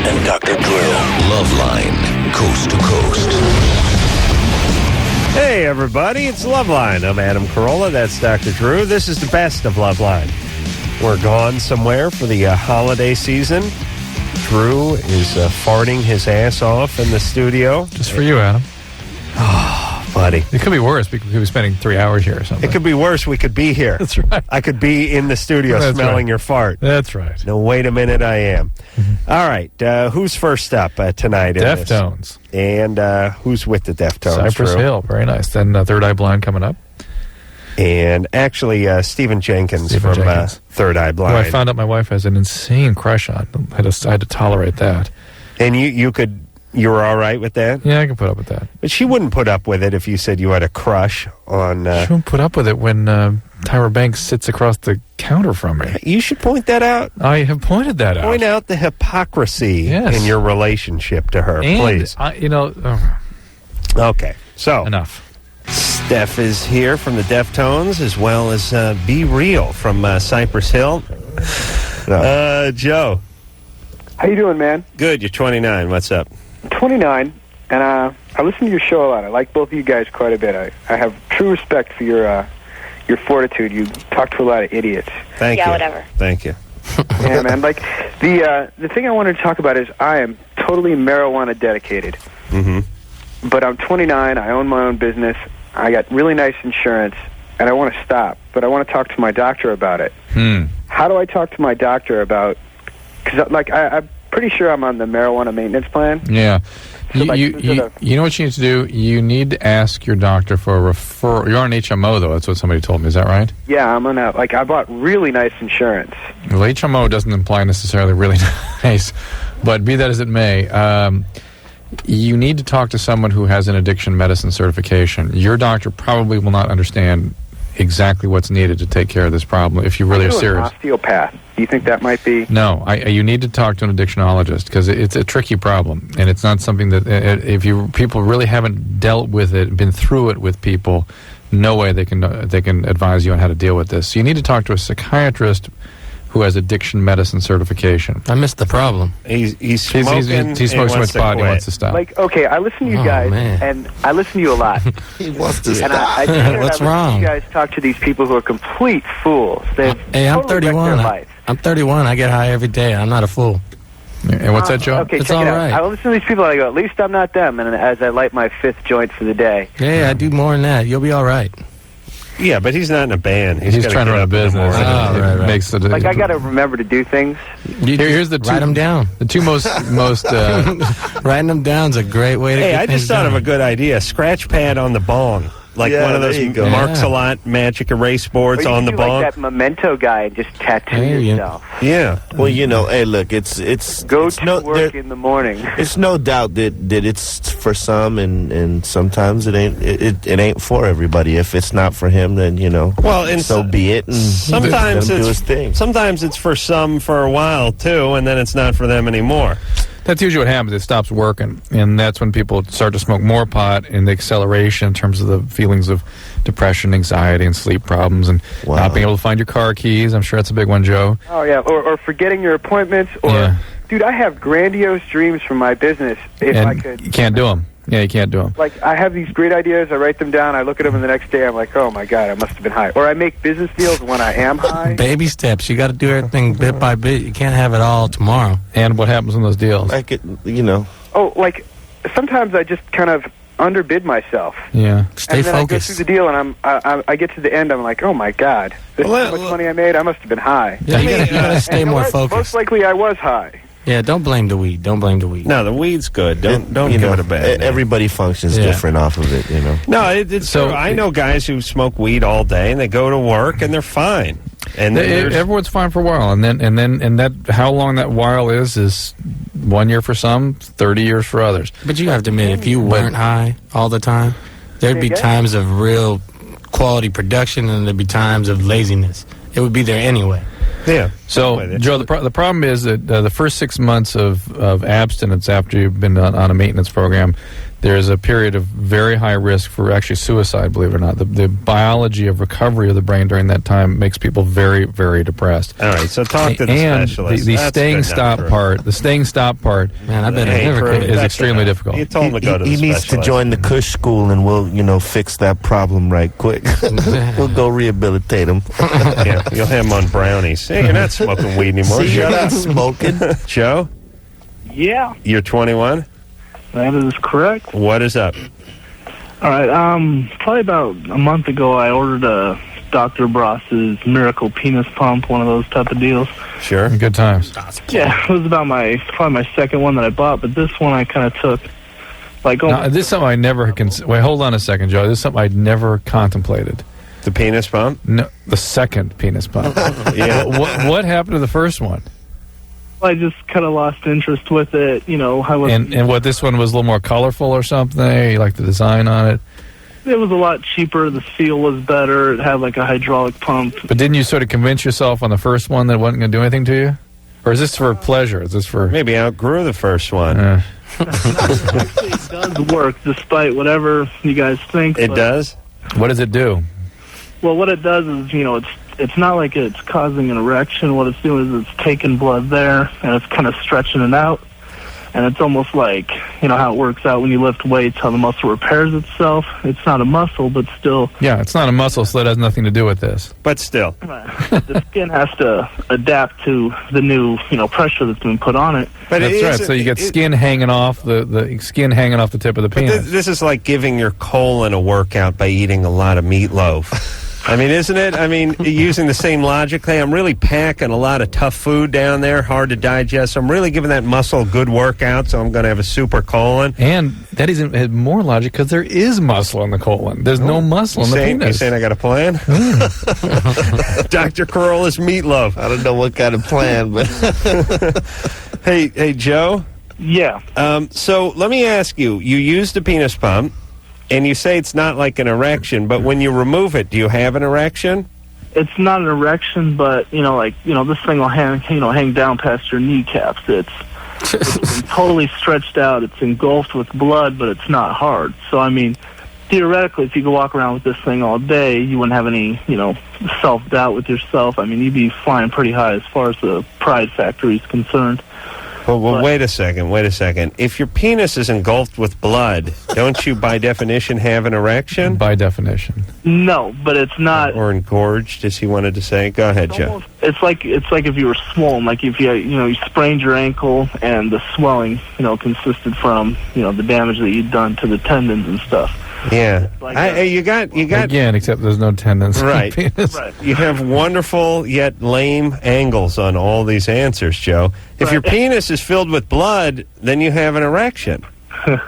and Dr. Drew. Loveline, coast to coast. Hey, everybody, it's Loveline. I'm Adam Carolla. That's Dr. Drew. This is the best of Loveline. We're gone somewhere for the holiday season. Drew is farting his ass off in the studio. Just for you, Adam. Oh, buddy. It could be worse. We could be spending 3 hours here or something. It could be worse. We could be here. That's right. I could be in the studio smelling your fart. That's right. No, wait a minute, I am. Mm-hmm. All right, who's first up tonight? Deftones. And who's with the Deftones? Cypress Drew? Hill, very nice. Then Third Eye Blind coming up. And actually, Stephen Jenkins from Third Eye Blind. Who I found out my wife has an insane crush on. I had to tolerate that. And you were all right with that? Yeah, I can put up with that. But she wouldn't put up with it if you said you had a crush on... She wouldn't put up with it when Tyra Banks sits across the counter from me. You should point that out. I have pointed that out. Point out the hypocrisy in your relationship to her, and please. Okay, so... Enough. Steph is here from the Deftones, as well as Be Real from Cypress Hill. Joe. How you doing, man? Good. You're 29. What's up? I'm 29, and I listen to your show a lot. I like both of you guys quite a bit. I have true respect for your fortitude. You talk to a lot of idiots. Thank you. Yeah, whatever. Thank you. Yeah, man. Like the thing I wanted to talk about is I am totally marijuana dedicated. Mm-hmm. But I'm 29. I own my own business. I got really nice insurance, and I want to stop. But I want to talk to my doctor about it. How do I talk to my doctor about? Because I'm pretty sure I'm on the marijuana maintenance plan. Yeah. So you know what you need to do? You need to ask your doctor for a referral. You're on HMO, though. That's what somebody told me. Is that right? Yeah, I'm on that. I bought really nice insurance. Well, HMO doesn't imply necessarily really nice. But be that as it may, you need to talk to someone who has an addiction medicine certification. Your doctor probably will not understand exactly what's needed to take care of this problem if you really are serious. An osteopath. Do you think that might be? No, you need to talk to an addictionologist because it's a tricky problem, and it's not something that if people really haven't dealt with it, been through it with people, no way they can advise you on how to deal with this. So you need to talk to a psychiatrist who has addiction medicine certification. I missed the problem. He's smoking. He smokes so much pot, he wants to stop. Okay, I listen to you guys, and I listen to you a lot. He wants to stop. What's wrong? You guys talk to these people who are complete fools. Hey, I'm 31. I'm 31. I get high every day. I'm not a fool. And what's that, Joe? Okay, it's check all it out. right. I listen to these people and I go, at least I'm not them. And as I light my 5th joint for the day. Yeah, I do more than that. You'll be all right. Yeah, but he's not in a band. He's trying to run a business. Right. Makes it I got to remember to do things. Here's the two. Write them down. The two most. Writing them down is a great way to. Hey, get I just things thought done. of a good idea. Scratch pad on the bong. Like one of those Marks-a-Lot magic erase boards on the bong. Like that memento guy and just tattoo yourself. Yeah. Well, hey, look, it's go to work in the morning. It's no doubt that it's for some, and sometimes it ain't for everybody. If it's not for him, then well, and so be it. And sometimes let him do his thing. Sometimes it's for some for a while too, and then it's not for them anymore. That's usually what happens. It stops working, and that's when people start to smoke more pot, and the acceleration in terms of the feelings of depression, anxiety, and sleep problems, and not being able to find your car keys. I'm sure that's a big one, Joe. Oh, yeah, or forgetting your appointments, or... Dude, I have grandiose dreams for my business. I could... You can't do them. Yeah, you can't do them. Like, I have these great ideas, I write them down, I look at them, and the next day I'm like, oh my God, I must have been high. Or I make business deals when I am high. Baby steps. You got to do everything bit by bit. You can't have it all tomorrow. And what happens in those deals? Oh, like, sometimes I just kind of underbid myself. Yeah. Stay and then focused. I go through the deal, and I get to the end, I'm like, oh my God, this is how much money I made, I must have been high. Yeah, you got to stay more focused. Most likely I was high. Yeah, don't blame the weed. Don't blame the weed. No, the weed's good. Don't give it a bad name. Everybody functions different off of it, No, it's so. I know guys who smoke weed all day and they go to work and they're fine. And everyone's fine for a while, and that how long that while is 1 year for some, 30 years for others. But you have to admit, if you weren't high all the time, there'd be times of real quality production, and there'd be times of laziness. It would be there anyway. Yeah. So, Joe, the problem is that the first 6 months of abstinence after you've been on a maintenance program, there's a period of very high risk for actually suicide, believe it or not. The biology of recovery of the brain during that time makes people very, very depressed. All right, so talk to the and specialist. The staying stop part, Man, I bet is extremely difficult. You told him to go to the He needs to specialist. join the Kush school, and we'll, fix that problem right quick. We'll go rehabilitate him. Yeah, you'll have him on brownies. Hey, you're not smoking weed anymore. See, you're Shut not up. smoking. Joe, Yeah, you're 21? that is correct. What is up? All right, probably about a month ago, I ordered a Dr. Bross's Miracle Penis Pump, one of those type of deals. Sure. Good times. Yeah, it was about probably my second one that I bought, but this one I kind of took, like, Now, this is something I never wait, hold on a second, Joe. This is something I'd never contemplated. The penis pump? No, the second penis pump. Yeah. What happened to the first one? I just kind of lost interest with it. I was. And what, this one was a little more colorful or something? You like the design on it? It was a lot cheaper. The seal was better. It had like a hydraulic pump. But didn't you sort of convince yourself on the first one that it wasn't going to do anything to you? Or is this for pleasure? Is this for... Maybe outgrew the first one. Actually, it does work, despite whatever you guys think. It does? What does it do? Well, what it does is, it's not like it's causing an erection. What it's doing is it's taking blood there, and it's kind of stretching it out. And it's almost like, how it works out when you lift weights, how the muscle repairs itself. It's not a muscle, but still. Yeah, it's not a muscle, so that has nothing to do with this. But still. The skin has to adapt to the new, pressure that's been put on it. But That's right. So you get skin hanging off the skin hanging off the tip of the penis. This is like giving your colon a workout by eating a lot of meatloaf. I mean, isn't it? I mean, using the same logic, hey, I'm really packing a lot of tough food down there, hard to digest. So I'm really giving that muscle a good workout, so I'm going to have a super colon. And that isn't more logic because there is muscle in the colon. There's no muscle in the penis. You saying I got a plan? Dr. Carolla's meatloaf. I don't know what kind of plan, but... Hey, Joe? Yeah. So let me ask you, you used a penis pump, and you say it's not like an erection, but when you remove it, do you have an erection? It's not an erection, but, this thing will hang down past your kneecaps. It's totally stretched out. It's engulfed with blood, but it's not hard. So, I mean, theoretically, if you could walk around with this thing all day, you wouldn't have any, self-doubt with yourself. I mean, you'd be flying pretty high as far as the pride factor is concerned. Well, wait a second. If your penis is engulfed with blood, don't you, by definition, have an erection? By definition. No, but it's not. Or engorged, as he wanted to say. Go ahead, Joe. It's like if you were swollen, like if you sprained your ankle and the swelling, consisted from, the damage that you'd done to the tendons and stuff. Yeah. Like you got again, except there's no tendons. Right. Right. You have wonderful yet lame angles on all these answers, Joe. If your penis is filled with blood, then you have an erection. All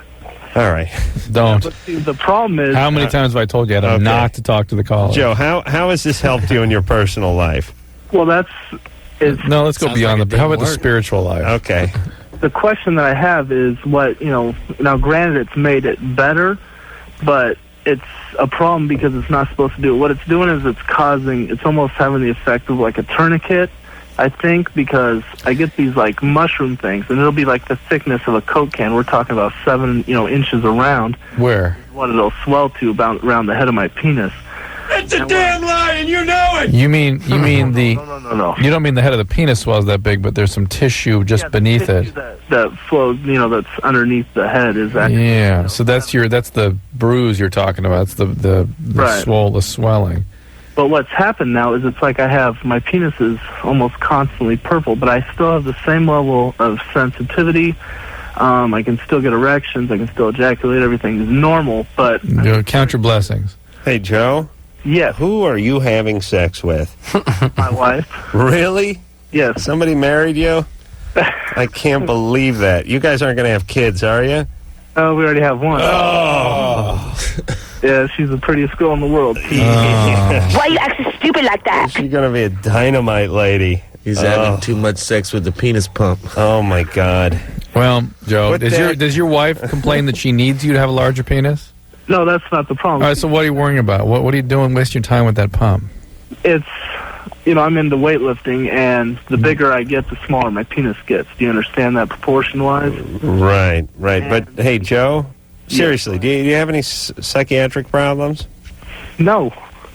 right. Don't. But see, the problem is... How many times have I told you Adam, not to talk to the caller? Joe, how has this helped you in your personal life? Well, No, let's go beyond how about the spiritual life? Okay. The question that I have is what, now granted it's made it better, but it's a problem because it's not supposed to do it. What it's doing is it's almost having the effect of like a tourniquet, I think, because I get these like mushroom things, and it'll be like the thickness of a Coke can. We're talking about 7, inches around. Where? What it'll swell to about around the head of my penis. It's a damn lie, and you know it! You mean the... No. You don't mean the head of the penis swells that big, but there's some tissue just beneath it. That flows, that's underneath the head is actually... Yeah, so that's the bruise you're talking about. It's the Right. swelling. But what's happened now is it's like my penis is almost constantly purple, but I still have the same level of sensitivity. I can still get erections. I can still ejaculate. Everything is normal, but... Count your blessings. Hey, Joe? Yes. Who are you having sex with? My wife. Really? Yes. Somebody married you? I can't believe that. You guys aren't going to have kids, are you? Oh, we already have one. Oh. Yeah, she's the prettiest girl in the world. Why are you acting stupid like that? She's going to be a dynamite lady. He's having too much sex with the penis pump. Oh, my God. Well, Joe, does your wife complain that she needs you to have a larger penis? No, that's not the problem. All right, so what are you worrying about? What are you doing wasting your time with that pump? It's I'm into weightlifting, and the bigger I get, the smaller my penis gets. Do you understand that proportion-wise? Right. But, hey, Joe, seriously, do you have any psychiatric problems? No.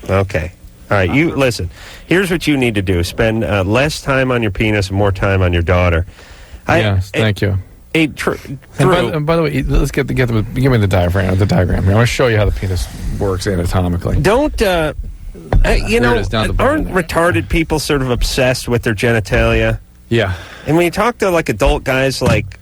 Okay. All right, you listen. Here's what you need to do: spend less time on your penis and more time on your daughter. Yes, thank you. Drew. And by the way, let's give me the diagram. The diagram. I want to show you how the penis works anatomically. Don't aren't retarded people sort of obsessed with their genitalia? Yeah. And when you talk to like adult guys like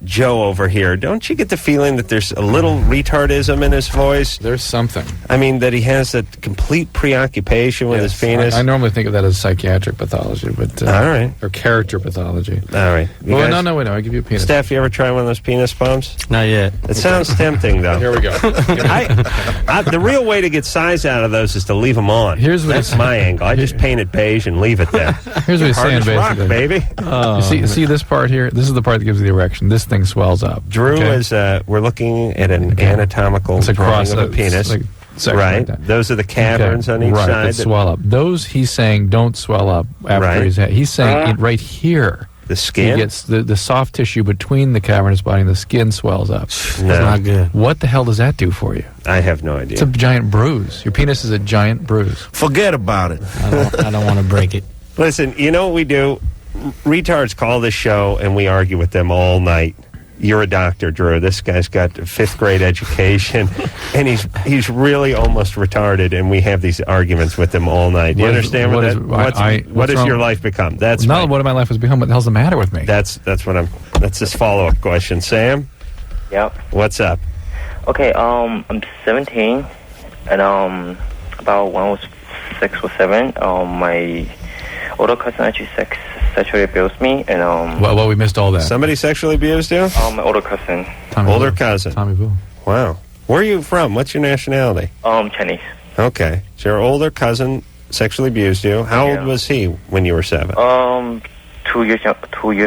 Joe over here, don't you get the feeling that there's a little retardism in his voice? There's something. I mean, that he has a complete preoccupation with his penis. I normally think of that as psychiatric pathology, but all right, or character pathology. All right. Well, no. I give you a penis. Steph, you ever try one of those penis pumps? Not yet. It sounds tempting, though. Here we go. The real way to get size out of those is to leave them on. That's my angle. I just paint it beige and leave it there. Here's what he's saying, basically. Rock, baby. You see this part here? This is the part that gives you the erection. This thing swells up. Drew is, we're looking at an anatomical drawing of a penis. Right. Those are the caverns on each side. That swell up. Those, he's saying, don't swell up after he's saying it right here. The skin? He gets the soft tissue between the cavernous body and the skin swells up. That's not good. What the hell does that do for you? I have no idea. It's a giant bruise. Your penis is a giant bruise. Forget about it. I don't want to break it. Listen, you know what we do? Retards call this show and we argue with them all night. You're a doctor, Drew. This guy's got a 5th grade education, and he's really almost retarded, and we have these arguments with him all night. Do you understand what has your life become? That's not what my life has become. What the hell's the matter with me? That's this follow-up question. Sam? Yep. What's up? Okay, I'm 17, and about when I was 6 or 7, my older cousin actually sexually abused me, and well, we missed all that. Somebody sexually abused you? My older cousin. Older cousin. Tommy Boo. Wow. Where are you from? What's your nationality? Chinese. Okay. So your older cousin sexually abused you. How old was he when you were 7? 2 years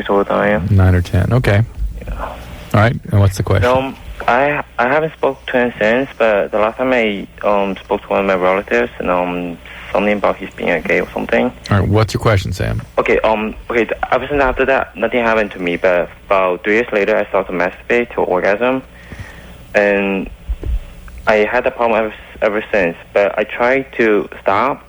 older than I am. 9 or 10. Okay. Yeah. All right. And what's the question? I haven't spoke to him since, but the last time I spoke to one of my relatives, and something about his being a gay or something. All right, what's your question, Sam? Okay, ever since after that, nothing happened to me, but about 3 years later, I started to masturbate to orgasm, and I had that problem ever since, but I tried to stop.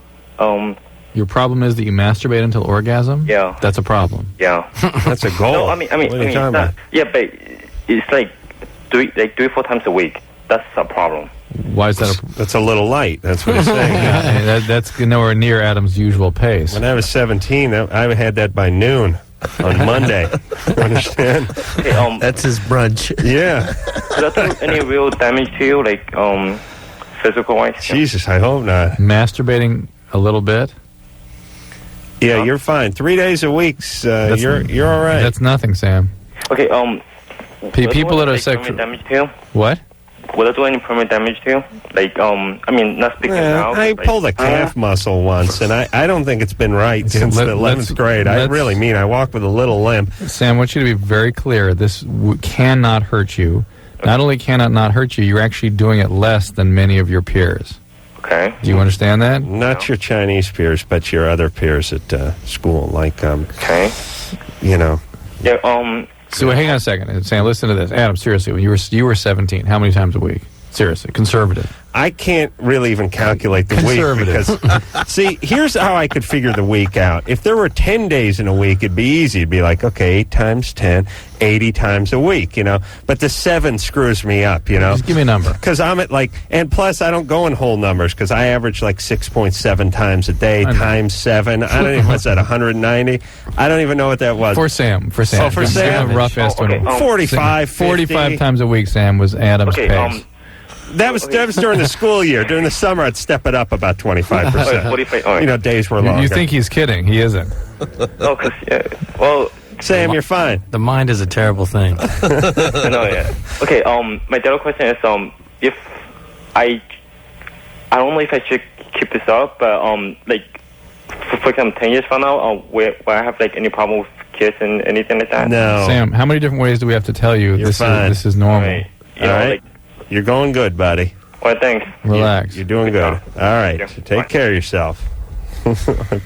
Your problem is that you masturbate until orgasm? Yeah. That's a problem. Yeah. That's a goal. No, I mean, it's not, yeah, but it's like 3-4 times a week. That's a problem. Why is that? That's a little light. That's what he's saying. That's nowhere near Adam's usual pace. When I was 17, I had that by noon on Monday. Understand? Okay, that's his brunch. Yeah. Does that do any real damage to you, like physical-wise? Jesus, I hope not. Masturbating a little bit? Yeah, you're fine. 3 days a week, you're all right. That's nothing, Sam. Okay, people that are sexual damage to you? What? Will it do any permanent damage to you? Like, I mean, not speaking now. I pulled a calf muscle once, and I don't think it's been right since the 11th grade. I really mean I walk with a little limp. Sam, I want you to be very clear. This cannot hurt you. Not only cannot not hurt you, you're actually doing it less than many of your peers. Okay. Do you understand that? Not your Chinese peers, but your other peers at school. Like, okay. You know. Yeah, So hang on a second, Sam. Listen to this, Adam. Seriously, when you were 17, how many times a week? Seriously, conservative. I can't really even calculate the week because, see, here's how I could figure the week out. If there were 10 days in a week, it'd be easy. It'd be like, okay, 8 times 10, 80 times a week, you know. But the 7 screws me up, you know. Just give me a number. Because I'm at and plus I don't go in whole numbers because I average like 6.7 times a day times 7. I don't even, what's that, 190? I don't even know what that was. For Sam. Oh, for Sam? A rough estimate. 45, 50. 45 times a week, Sam, was Adam's pace. That was during the school year. During the summer, I'd step it up about 25%. You know, days were longer. You think he's kidding. He isn't. No, because, well... Sam, you're fine. The mind is a terrible thing. I know, yeah. Okay, my other question is, if I don't know if I should keep this up, but, for example, 10 years from now, will I have, any problem with kids and anything like that? No. Sam, how many different ways do we have to tell you this is normal? Right. All right. You're going good, buddy. Well, thanks. Relax. You're doing good. All right. So take care of yourself.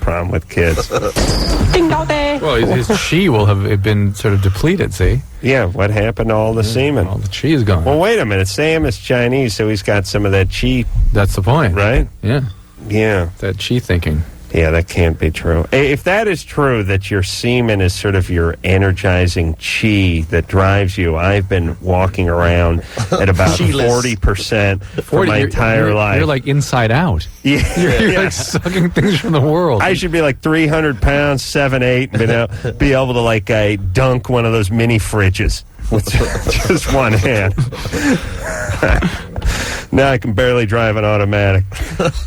Problem with kids. Well, his chi will have been sort of depleted, see? Yeah, what happened to all the semen? All the chi is gone. Well, wait a minute. Sam is Chinese, so he's got some of that chi. That's the point. Right? Yeah. Yeah. That chi thinking. Yeah, that can't be true. If that is true, that your semen is sort of your energizing chi that drives you, I've been walking around at about 40% for my entire life. You're like inside out. Yeah. You're like sucking things from the world. I should be like 300 pounds, 7'8", be able to like dunk one of those mini fridges with just one hand. Now I can barely drive an automatic.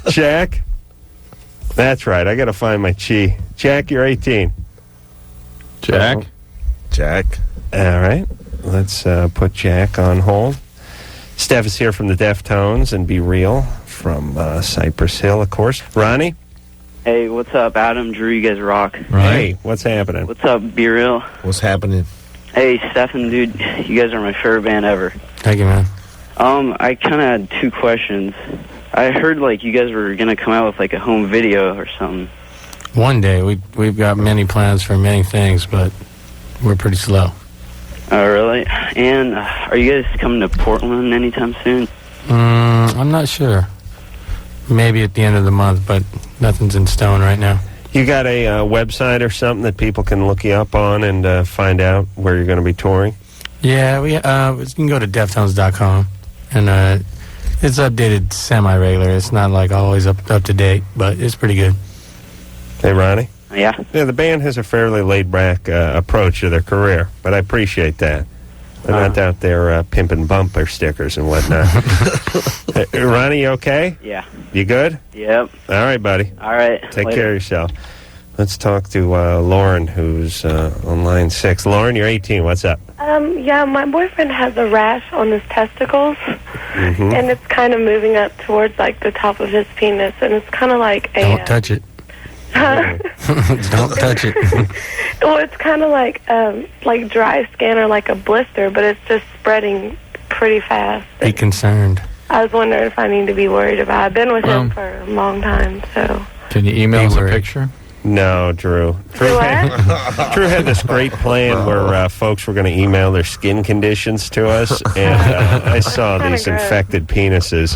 Jack? That's right. I got to find my chi. Jack, you're 18. Jack? Jack. All right. Let's put Jack on hold. Steph is here from the Deftones and Be Real from Cypress Hill, of course. Ronnie? Hey, what's up, Adam? Drew, you guys rock. Right. Hey, what's happening? What's up, Be Real? What's happening? Hey, Stefan, dude, you guys are my favorite band ever. Thank you, man. I kind of had two questions. I heard, like, you guys were going to come out with, like, a home video or something. One day. We've got many plans for many things, but we're pretty slow. Oh, really? And are you guys coming to Portland anytime soon? I'm not sure. Maybe at the end of the month, but nothing's in stone right now. You got a website or something that people can look you up on and find out where you're going to be touring? Yeah, you can go to Deftones.com, and it's updated semi-regular. It's not like always up to date, but it's pretty good. Hey, Ronnie? Yeah? Yeah, the band has a fairly laid-back approach to their career, but I appreciate that. They're not out there pimping bumper stickers and whatnot. Hey, Ronnie, you okay? Yeah. You good? Yep. All right, buddy. All right. Take later. care of yourself. Let's talk to Lauren, who's on line 6. Lauren, you're 18. What's up? Yeah, my boyfriend has a rash on his testicles, and it's kind of moving up towards, like, the top of his penis, and it's kind of like a... Don't touch it. Don't touch it. Well, it's kind of like dry skin or like a blister, but it's just spreading pretty fast. Be concerned. I was wondering if I need to be worried about it. I've been with him for a long time, so... Can you email us a picture? No, Drew. Drew had this great plan where folks were going to email their skin conditions to us, and I saw these infected penises.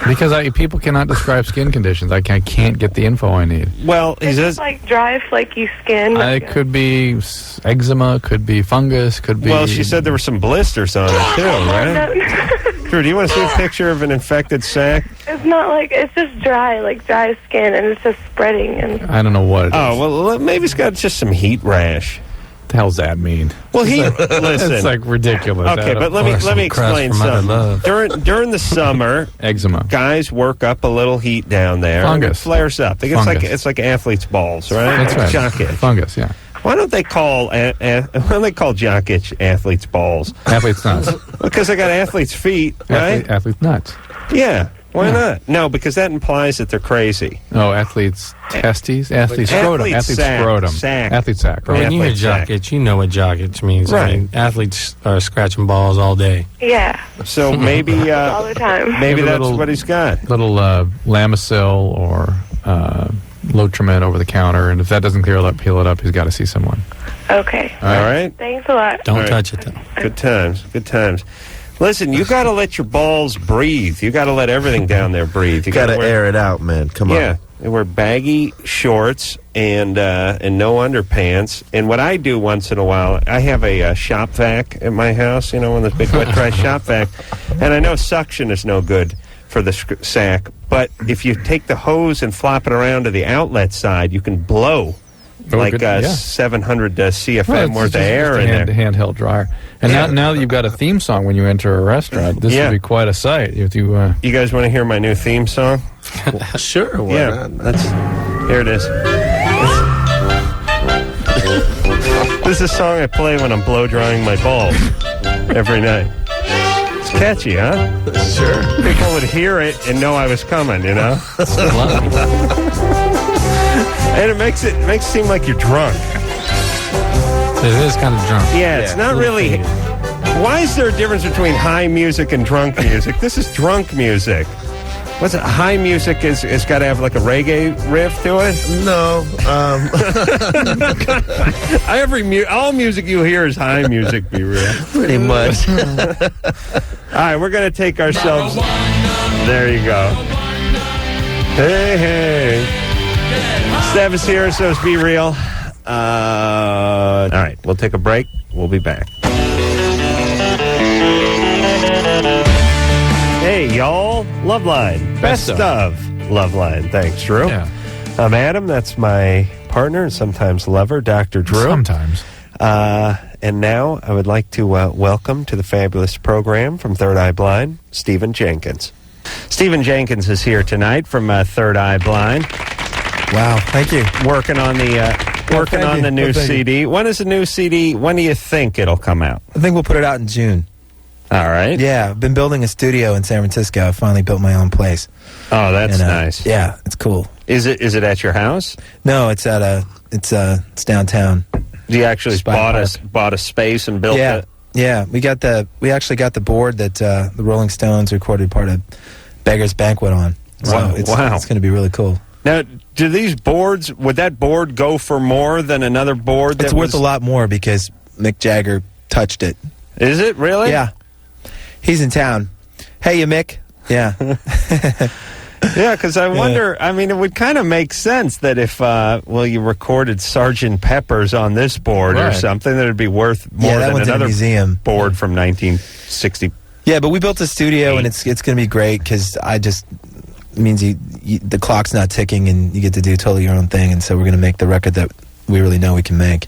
Because people cannot describe skin conditions. I can't get the info I need. Well, he says... like dry, flaky skin. It could be eczema, could be fungus, could be... Well, she said there were some blisters on it, too, right? Drew, do you want to see a picture of an infected sac? It's not like... It's just dry, like dry skin, and it's just spreading. And I don't know what it is. Oh, well, maybe it's got just some heat rash. What the hell's that mean? Well, listen. It's like ridiculous. Okay, but let me explain something. During the summer, eczema. Guys work up a little heat down there. Fungus. It flares up. It's like athletes' balls, right? That's right. Jock itch. Fungus, yeah. Why don't they call jock itch athletes' balls? Athletes' nuts. Because they got athletes' feet, right? Athletes' nuts. Yeah. Why not? No, because that implies that they're crazy. Oh, athletes' testes? Athletes' scrotum. Athletes' scrotum. Sack. Athlete's sack. Right? When you hear jock itch, you know what jock itch means. Right. I mean, athletes are scratching balls all day. yeah, So maybe all the time. maybe that's little- what he's got. Little Lamisil or Lotrimin over the counter, and if that doesn't peel it up, he's got to see someone. Okay. All right? Thanks a lot. Don't All right. touch it, though. Good times. Good times. Listen, you got to let your balls breathe. You got to let everything down there breathe. You You gotta wear, air it out, man. Come Yeah, on. they wear baggy shorts and no underpants. And what I do once in a while, I have a shop vac at my house. You know, one of those big wet dry shop vac. And I know suction is no good for the sack, but if you take the hose and flop it around to the outlet side, you can blow. Like good, yeah. 700 CFM Well, worth of air in there. handheld dryer. And now that you've got a theme song when you enter a restaurant, this would be quite a sight. If you guys want to hear my new theme song? Sure. Why Yeah, not? here it is. This is a song I play when I'm blow drying my balls every night. It's catchy, huh? Sure. People would hear it and know I was coming, you know? And it makes it seem like you're drunk. It is kind of drunk. Yeah, it's not really... Why is there a difference between high music and drunk music? This is drunk music. What's it? High music it's got to have like a reggae riff to it. No. All music you hear is high music. Be real. Pretty much. All right, we're gonna take ourselves. There you go. Hey. Steph is here, so it's Be Real. All right, we'll take a break. We'll be back. Hey, y'all. Loveline. Best of Loveline. Thanks, Drew. Yeah. I'm Adam. That's my partner and sometimes lover, Dr. Drew. Sometimes. And now I would like to welcome to the fabulous program from Third Eye Blind, Stephen Jenkins. Stephen Jenkins is here tonight from Third Eye Blind. Wow, thank you. Working on the new CD. When is the new CD? When do you think it'll come out? I think we'll put it out in June. All right. Yeah, I've been building a studio in San Francisco. I finally built my own place. Oh, that's nice. Yeah, it's cool. Is it at your house? No, it's at it's downtown. You actually bought a space and built it? Yeah, we actually got the board that the Rolling Stones recorded part of Beggar's Banquet on. So it's going to be really cool. Now, do these boards, would that board go for more than another board? It's worth a lot more because Mick Jagger touched it. Is it really? Yeah. He's in town. Hey, you Mick. Yeah. Yeah, because I wonder, I mean, it would kind of make sense that if, you recorded Sgt. Pepper's on this board or something, that it would be worth more than another museum board from 1960. Yeah, but we built a studio, and it's going to be great because it means the clock's not ticking, and you get to do totally your own thing, and so we're going to make the record that we really know we can make.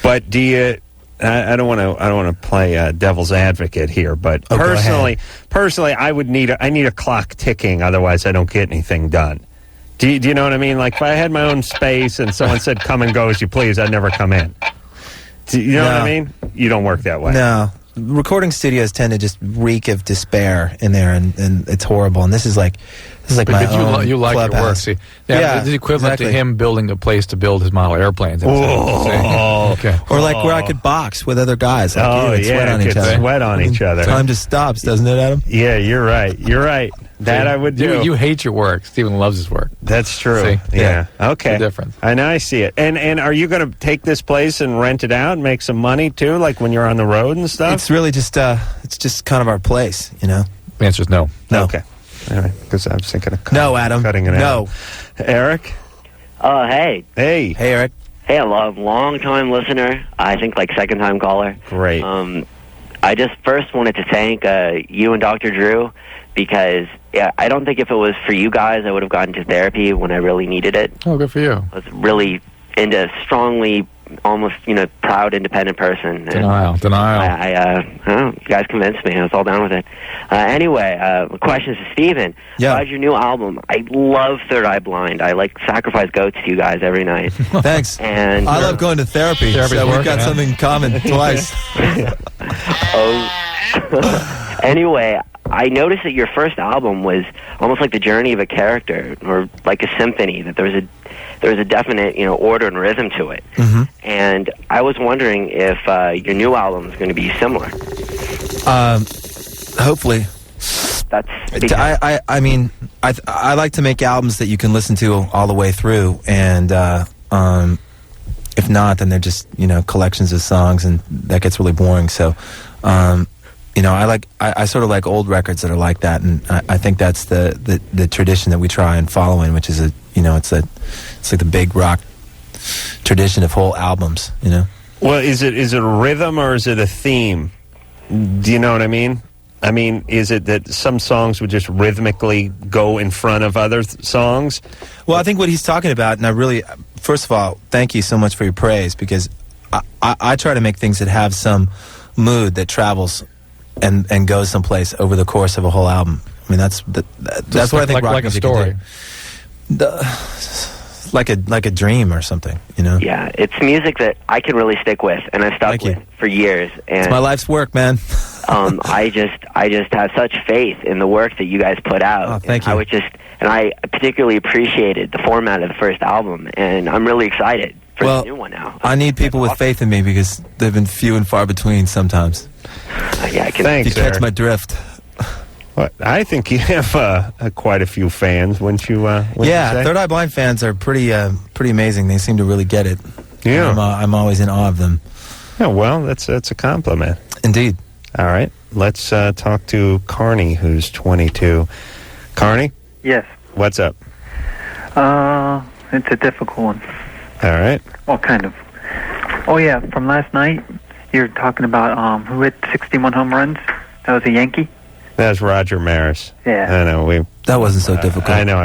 But do you... I don't want to play devil's advocate here, but personally, I need a clock ticking. Otherwise, I don't get anything done. Do you know what I mean? Like if I had my own space and someone said, "Come and go as you please," I'd never come in. Do you know what I mean? You don't work that way. No, recording studios tend to just reek of despair in there, and it's horrible. And this is like my own you like clubhouse. your work. See, it's the equivalent to him building a place to build his model airplanes. Okay. Or like where I could box with other guys. Like sweat on each other. Sweat on each other. Time just stops, doesn't it, Adam? Yeah, you're right. That I would do. You hate your work. Stephen loves his work. That's true. See? Yeah. Okay. The difference. I know. I see it. And are you going to take this place and rent it out and make some money too, like when you're on the road and stuff? It's really just it's just kind of our place, you know. The answer is no. No. Okay. All right. Because I was thinking of Adam. Cutting it out. Eric. Hey. Hey, Eric. Hey, a long-time listener. I think like second-time caller. Great. I just first wanted to thank you and Dr. Drew because I don't think if it was for you guys, I would have gotten to therapy when I really needed it. Oh, good for you. I was really into strongly, almost, proud, independent person. Denial. You guys convinced me. I was all down with it. Anyway, questions to Stephen. Yeah. About your new album. I love Third Eye Blind. I sacrifice goats to you guys every night. Thanks. And I love going to therapy, so we've got something in common twice. Anyway, I noticed that your first album was almost like the journey of a character, or like a symphony. That there was a definite, order and rhythm to it. Mm-hmm. And I was wondering if your new album is going to be similar. Hopefully. I mean, I like to make albums that you can listen to all the way through, and if not, then they're just collections of songs, and that gets really boring. So. I sort of like old records that are like that, and I think that's the tradition that we try and follow in, which is it's like the big rock tradition of whole albums, Well, is it a rhythm or is it a theme? Do you know what I mean? I mean, is it that some songs would just rhythmically go in front of other songs? Well, I think what he's talking about, and I really, first of all, thank you so much for your praise, because I try to make things that have some mood that travels and goes someplace over the course of a whole album. I mean, that's what I think rock music can do. Like a dream or something, Yeah, it's music that I can really stick with, and I've stuck with for years. And it's my life's work, man. I just have such faith in the work that you guys put out. Oh, thank you. I particularly appreciated the format of the first album, and I'm really excited for the new one now. I need people with faith in me because they've been few and far between sometimes. Yeah, Thanks, you catch my drift. Well, I think you have quite a few fans, wouldn't you? Wouldn't you say? Third Eye Blind fans are pretty amazing. They seem to really get it. Yeah. I'm always in awe of them. Yeah, well, that's a compliment. Indeed. All right, let's talk to Carney, who's 22. Carney? Yes. What's up? It's a difficult one. All right. Well, kind of. Oh, yeah, from last night, you're talking about who hit 61 home runs. That was a Yankee? That's Roger Maris. Yeah. I know. That wasn't so difficult. I know.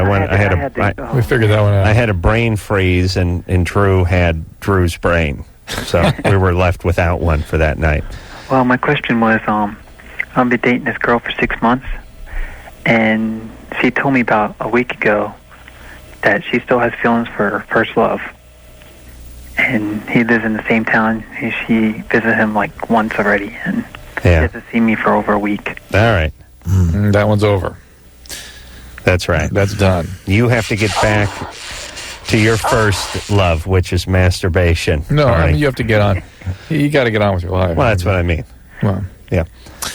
We figured that one out. I had a brain freeze, and Drew had Drew's brain. So we were left without one for that night. Well, my question was, I've been dating this girl for 6 months, and she told me about a week ago that she still has feelings for her first love. And he lives in the same town. She visited him like once already, and he hasn't seen me for over a week. All right. That one's over. That's right. That's done. You have to get back to your first love, which is masturbation. No, All right. I mean, you have to get on. You got to get on with your life. Well, that's what I mean. Well, yeah.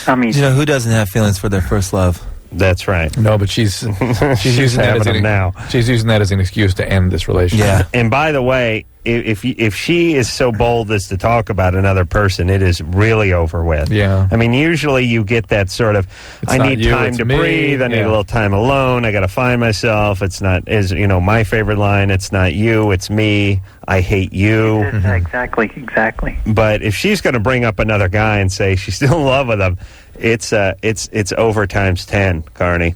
I mean, who doesn't have feelings for their first love? That's right. No, but she's using that as she's using that as an excuse to end this relationship. Yeah. And by the way, if she is so bold as to talk about another person, it is really over with. Yeah. I mean, usually you get that sort of, I not need you, time it's to me. breathe. I need Yeah. a little time alone. I got to find myself. It's not, my favorite line, it's not you, it's me. I hate you. Exactly. But if she's going to bring up another guy and say she's still in love with him, it's over times 10, Carney.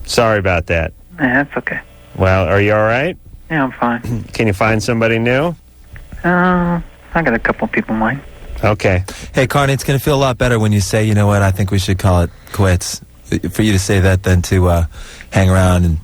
Sorry about that. Yeah, that's okay. Well, are you all right? Yeah, I'm fine. Can you find somebody new? I got a couple of people in mind. Okay. Hey, Carney, it's going to feel a lot better when you say, you know what, I think we should call it quits. For you to say that than to hang around and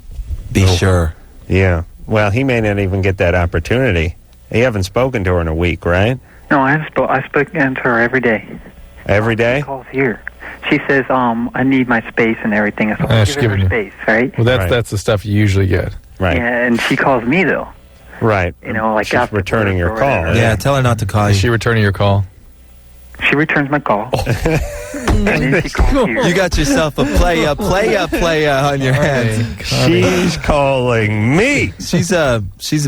be sure. Yeah. Well, he may not even get that opportunity. You haven't spoken to her in a week, right? No, I spoke to her every day. Every day? She calls here. She says, I need my space and everything. So I give her space, right? Well, that's the stuff you usually get. Right. Yeah, and she calls me, though. Right. Like she's after returning your work or call. whatever. Yeah, tell her not to call you. Is she returning your call? She returns my call. And then she calls here. You got yourself a playa on your hands. She's calling me. She's a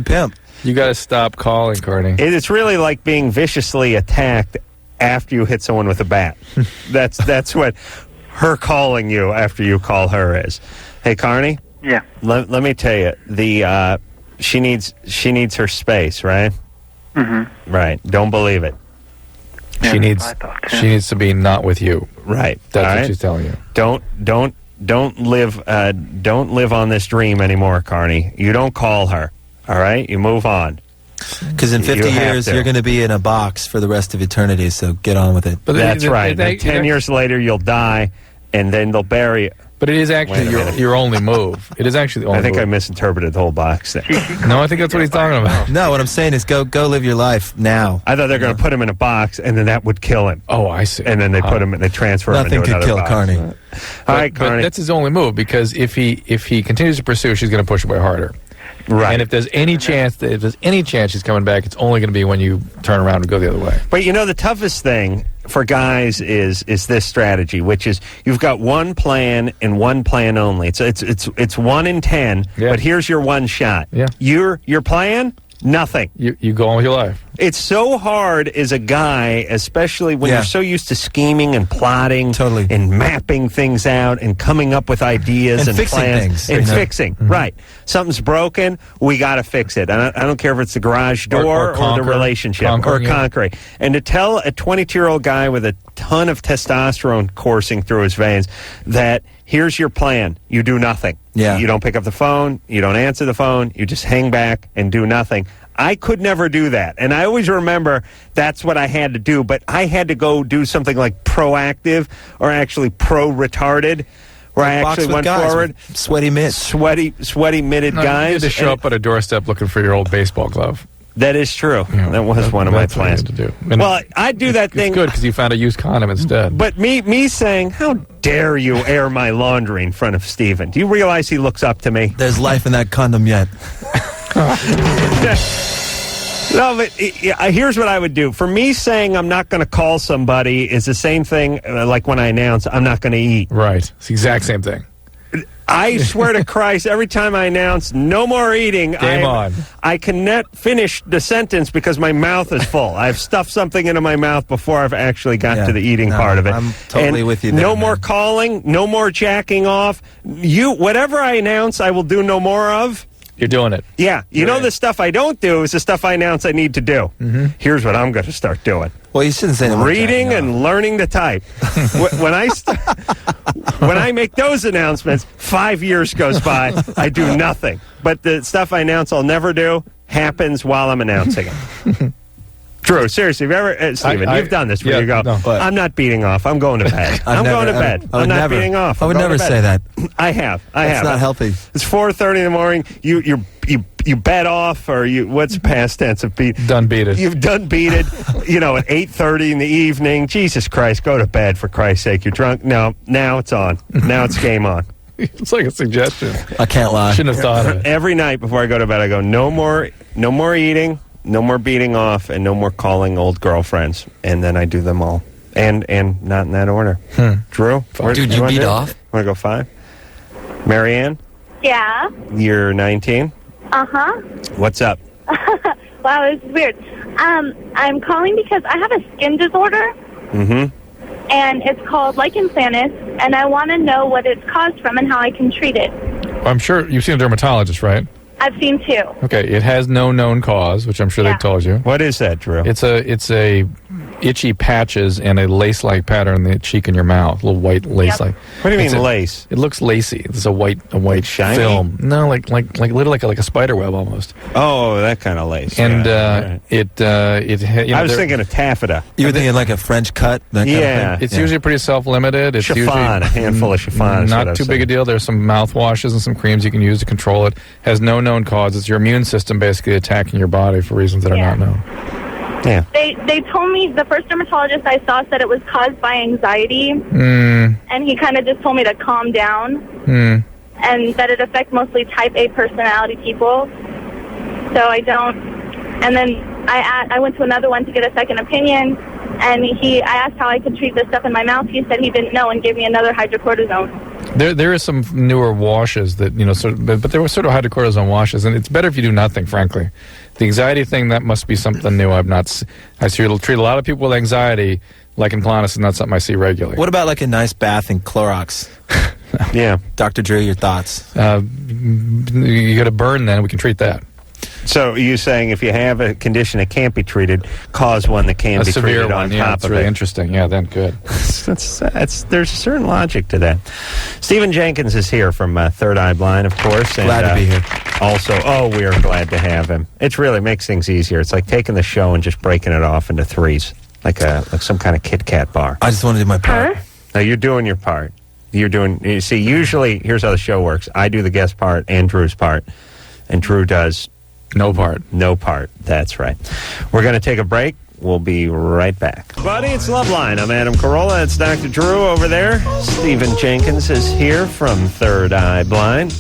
pimp. You got to stop calling, Carney. It's really like being viciously attacked after you hit someone with a bat. That's what her calling you after you call her is. Hey, Carney? Yeah. Let me tell you, she needs her space, right? Mm-hmm. Right. Don't believe it. Yeah, She needs to be not with you. Right. That's All what right? she's telling you. Don't live on this dream anymore, Carney. You don't call her. All right? You move on. Because in 50 You have years, to. you're going to be in a box for the rest of eternity, so get on with it. But That's right. Then 10 years later, you'll die, and then they'll bury you. But it is actually Wait a minute. your only move. It is actually the only I think I move. misinterpreted the whole box thing. No, I think that's what he's talking about. No, what I'm saying is go live your life now. I thought they were going to put him in a box, and then that would kill him. Oh, I see. And then they put him, they transfer him Nothing into could another kill box. Carney. All right, But Carney. that's his only move, because if he continues to pursue, she's going to push away harder. Right. And if there's any chance she's coming back, it's only going to be when you turn around and go the other way. But the toughest thing for guys is this strategy, which is you've got one plan and one plan only. It's 1 in 10, but here's your one shot. Yeah. Your plan, nothing. You go on with your life. It's so hard as a guy, especially when you're so used to scheming and plotting and mapping things out and coming up with ideas and fixing plans things, and you know? fixing. Right. Something's broken, we got to fix it. And I don't care if it's the garage door or the relationship or conquering. And to tell a 22-year-old guy with a ton of testosterone coursing through his veins that here's your plan, you do nothing. Yeah. You don't pick up the phone, you don't answer the phone, you just hang back and do nothing. I could never do that. And I always remember that's what I had to do, but I had to go do something like proactive or actually pro-retarded, where I Box actually with went guys forward. with sweaty mitts. Sweaty mitted No, guys. You had to show up at a doorstep looking for your old baseball glove. That is true. That was one of my That's what you plans. had to do. And Well, I'd do that thing. It's good because you found a used condom instead. But me saying, how dare you air my laundry in front of Steven? Do you realize he looks up to me? There's life in that condom yet. No, but here's what I would do. For me, saying I'm not going to call somebody is the same thing like when I announce I'm not going to eat. Right. It's the exact same thing. I swear to Christ, every time I announce no more eating, I cannot finish the sentence because my mouth is full. I've stuffed something into my mouth before I've actually got to the eating part of it. I'm totally with you there, no man. more calling, no more jacking off. Whatever I announce, I will do no more of. You're doing it. Yeah. You know the stuff I don't do is the stuff I announce I need to do. Mm-hmm. Here's what I'm going to start doing. Well, you shouldn't say no more reading jacking and learning to type. when I make those announcements, 5 years goes by, I do nothing. But the stuff I announce I'll never do happens while I'm announcing it. Drew, seriously, have you ever, Stephen, you've done this where you go, I'm not beating off, I'm going to bed. I'm going to bed. I'm not beating off. I would never say that. I have. That's not healthy. It's 4:30 in the morning. You bet off, or what's the past tense of beat? Done beated. You've done beated. At 8:30 in the evening. Jesus Christ, go to bed for Christ's sake. You're drunk. No, now it's on. Now it's game on. It's like a suggestion. I can't lie. Shouldn't have thought of it. Every night before I go to bed, I go, no more eating, no more beating off, and no more calling old girlfriends. And then I do them all. And not in that order. Drew? Dude, you beat off? Want to go 5? Marianne? Yeah. You're 19? Uh-huh. What's up? Wow, it's weird. I'm calling because I have a skin disorder. Mm-hmm. And it's called lichen planus, and I want to know what it's caused from and how I can treat it. I'm sure you've seen a dermatologist, right? I've seen 2. Okay, it has no known cause, which I'm sure they told you. What is that, Drew? It's a itchy patches and a lace-like pattern in the cheek and your mouth, a little white lace-like. What do you mean lace? It looks lacy. It's a white shiny film. No, like literally like a spider web almost. Oh, that kind of lace. And right. I was thinking of taffeta. You were thinking like a French cut? That kind of thing? It's usually pretty self-limited. It's chiffon, usually a handful of chiffon. Not too big a deal. There's some mouthwashes and some creams you can use to control it. Has no known cause. It's your immune system basically attacking your body for reasons that are not known. Yeah. They told me, the first dermatologist I saw said it was caused by anxiety, and he kind of just told me to calm down, and that it affects mostly type A personality people. So I don't. And then I went to another one to get a second opinion, and I asked how I could treat this stuff in my mouth. He said he didn't know and gave me another hydrocortisone. There is some newer washes that, but there were sort of hydrocortisone washes, and it's better if you do nothing, frankly. The anxiety thing, that must be something new. I see it'll treat a lot of people with anxiety. Lichen planus is not something I see regularly. What about like a nice bath in Clorox? Yeah. Dr. Drew, your thoughts? You got to burn, then we can treat that. So you're saying if you have a condition that can't be treated, cause one that can be severe treated one, on top it's of really it. interesting. Yeah, then good. There's a certain logic to that. Stephen Jenkins is here from Third Eye Blind, of course. And, glad to be here. Also, we are glad to have him. It really makes things easier. It's like taking the show and just breaking it off into 3s, like some kind of Kit Kat bar. I just want to do my part. No, you're doing your part. You see, usually, here's how the show works. I do the guest part and Drew's part, and Drew does no part. No part. That's right. We're going to take a break. We'll be right back. Buddy, it's Loveline. I'm Adam Carolla. It's Dr. Drew over there. Stephen Jenkins is here from Third Eye Blind.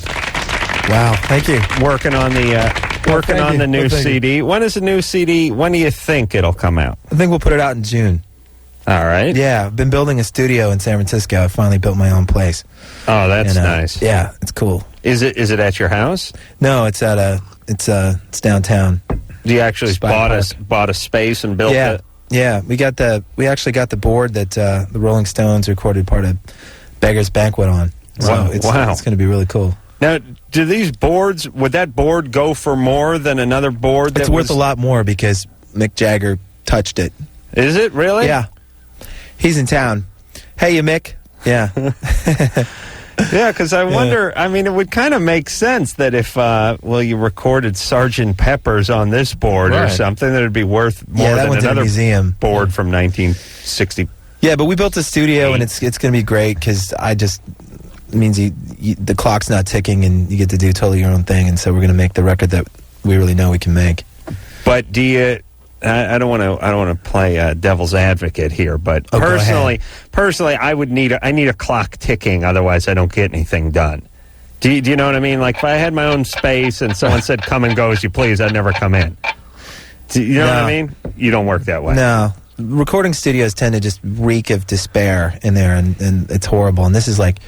Wow, thank you. Working on the new CD. When is the new CD? When do you think it'll come out? I think we'll put it out in June. All right. Yeah, I've been building a studio in San Francisco. I finally built my own place. Oh, that's nice. Yeah, it's cool. Is it at your house? No, it's at it's downtown. You actually bought a space and built it? Yeah, we actually got the board that the Rolling Stones recorded part of Beggar's Banquet on. So it's going to be really cool. Now, do these boards, would that board go for more than another board? It's worth a lot more because Mick Jagger touched it. Is it really? Yeah. He's in town. Hey, you Mick. Yeah. Yeah, because I wonder, I mean, it would kind of make sense that if, you recorded Sgt. Pepper's on this board or something, that it would be worth more than another museum board from 1960. Yeah, but we built a studio, and it's going to be great because it means the clock's not ticking, and you get to do totally your own thing, and so we're going to make the record that we really know we can make. But do you... I don't want to play devil's advocate here, but personally, I need a clock ticking. Otherwise, I don't get anything done. Do you know what I mean? Like if I had my own space and someone said, "Come and go as you please," I'd never come in. You know what I mean? You don't work that way. No. Recording studios tend to just reek of despair in there, and it's horrible. And this is like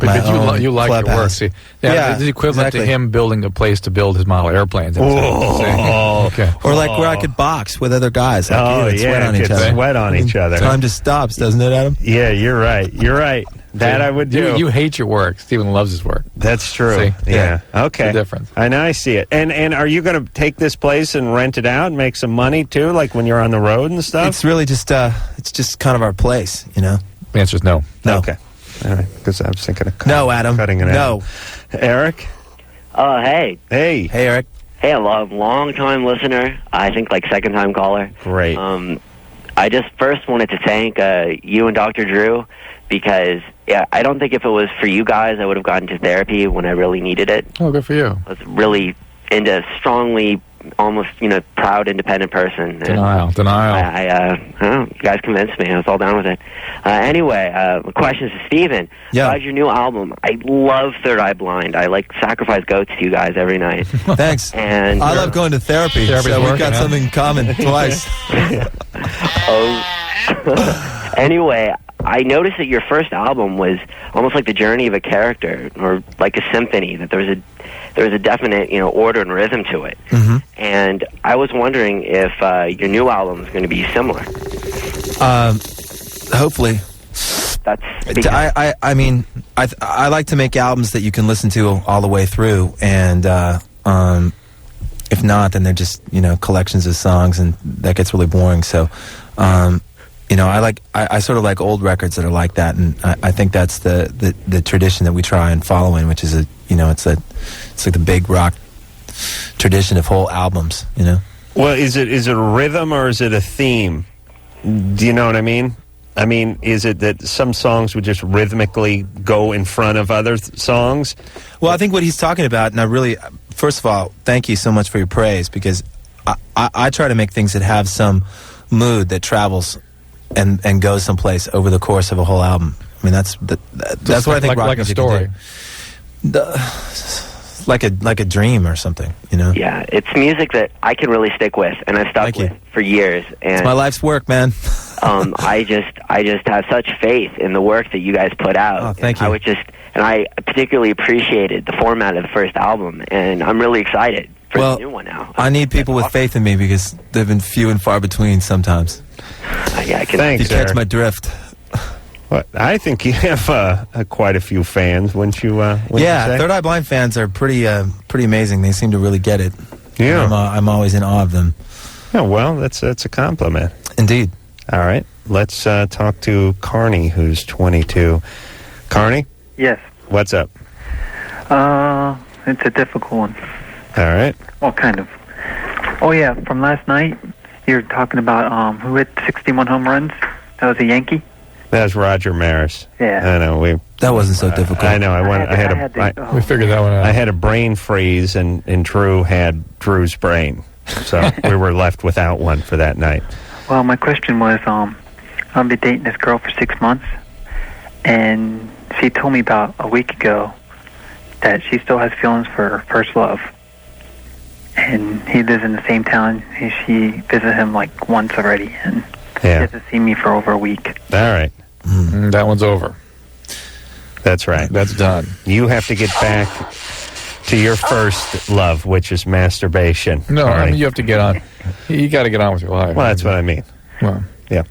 my own you like your work. clubhouse. See, yeah, it's equivalent to him building a place to build his model airplanes. Okay. Or like where I could box with other guys. Like sweat on each other. Sweat on each other. Time just stops, doesn't it, Adam? Yeah, you're right. You're right. That I would do. You hate your work. Steven loves his work. That's true. See? Yeah. Okay. The difference. I know. I see it. And are you going to take this place and rent it out and make some money too, like when you're on the road and stuff? It's really just it's just kind of our place, you know. The answer is no. No. Okay. All right. Because I was thinking of no, Adam. Cutting it out. No. Eric. Hey. Hey. Hey, Eric. Hey, long time listener. I think like second time caller. Great. I just first wanted to thank you and Dr. Drew, because I don't think if it was for you guys, I would have gotten to therapy when I really needed it. Oh, good for you. I was really into strongly, almost, proud, independent person. Denial. I don't know, you guys convinced me. I was all down with it. Anyway, the question is to Steven. Yeah. About your new album. I love Third Eye Blind. I sacrifice goats to you guys every night. Thanks. And I love going to therapy, so we've got something in common twice. Anyway, I noticed that your first album was almost like the journey of a character, or like a symphony. That there was a definite order and rhythm to it. Mm-hmm. And I was wondering if your new album is going to be similar. Hopefully. I mean, I like to make albums that you can listen to all the way through, and if not, then they're just collections of songs, and that gets really boring. So. I sort of like old records that are like that, and I think that's the tradition that we try and follow in, which is it's like the big rock tradition of whole albums, Well, is it a rhythm or is it a theme? Do you know what I mean? I mean, is it that some songs would just rhythmically go in front of other songs? Well, I think what he's talking about, and I really, first of all, thank you so much for your praise, because I try to make things that have some mood that travels and goes someplace over the course of a whole album. I mean, that's what I think rock like a music story. can do. Like a dream or something, Yeah, it's music that I can really stick with, and I've stuck with for years. And it's my life's work, man. I just have such faith in the work that you guys put out. Oh, thank you. I particularly appreciated the format of the first album, and I'm really excited for the new one now. I need people with faith in me, because they've been few and far between sometimes. Thanks, you catch Eric. my drift. Well, I think you have quite a few fans, wouldn't you? Wouldn't you say? Third Eye Blind fans are pretty amazing. They seem to really get it. Yeah, I'm always in awe of them. Oh, well, that's a compliment. Indeed. All right, let's talk to Carney, who's 22. Carney? Yes. What's up? It's a difficult one. All right. Well, kind of. Oh, yeah, from last night, you're talking about who hit 61 home runs. That was a Yankee. That's Roger Maris. Yeah. I know. That wasn't so difficult. I know. We figured that one out. I had a brain freeze, and Drew had Drew's brain. So we were left without one for that night. Well, my question was, I've been dating this girl for 6 months, and she told me about a week ago that she still has feelings for her first love. And he lives in the same town. She visited him like once already, and he hasn't seen me for over a week. All right. That one's over. That's right. That's done. You have to get back to your first love, which is masturbation. No, All right. I mean, you have to get on. You got to get on with your life. Well, that's what I mean. Well, yeah.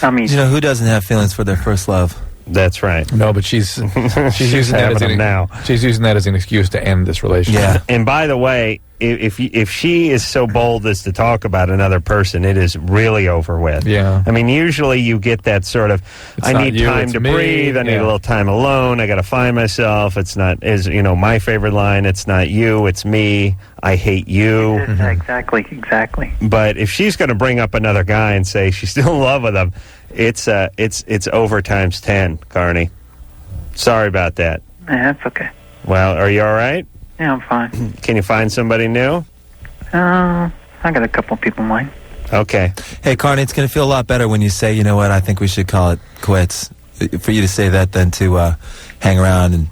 I mean, who doesn't have feelings for their first love? That's right. No, but she's using that as now. She's using that as an excuse to end this relationship. Yeah. And by the way, if she is so bold as to talk about another person, it is really over with. Yeah. I mean, usually you get that sort of, I need time to breathe, I need a little time alone, I got to find myself. It's not, my favorite line, it's not you, it's me, I hate you. Exactly. But if she's going to bring up another guy and say she's still in love with him, it's over times 10, Carney. Sorry about that. Yeah, that's okay. Well, are you all right? Yeah, I'm fine. Can you find somebody new? I got a couple of people in mind. Okay. Hey, Carney, it's going to feel a lot better when you say, you know what, I think we should call it quits. For you to say that than to hang around and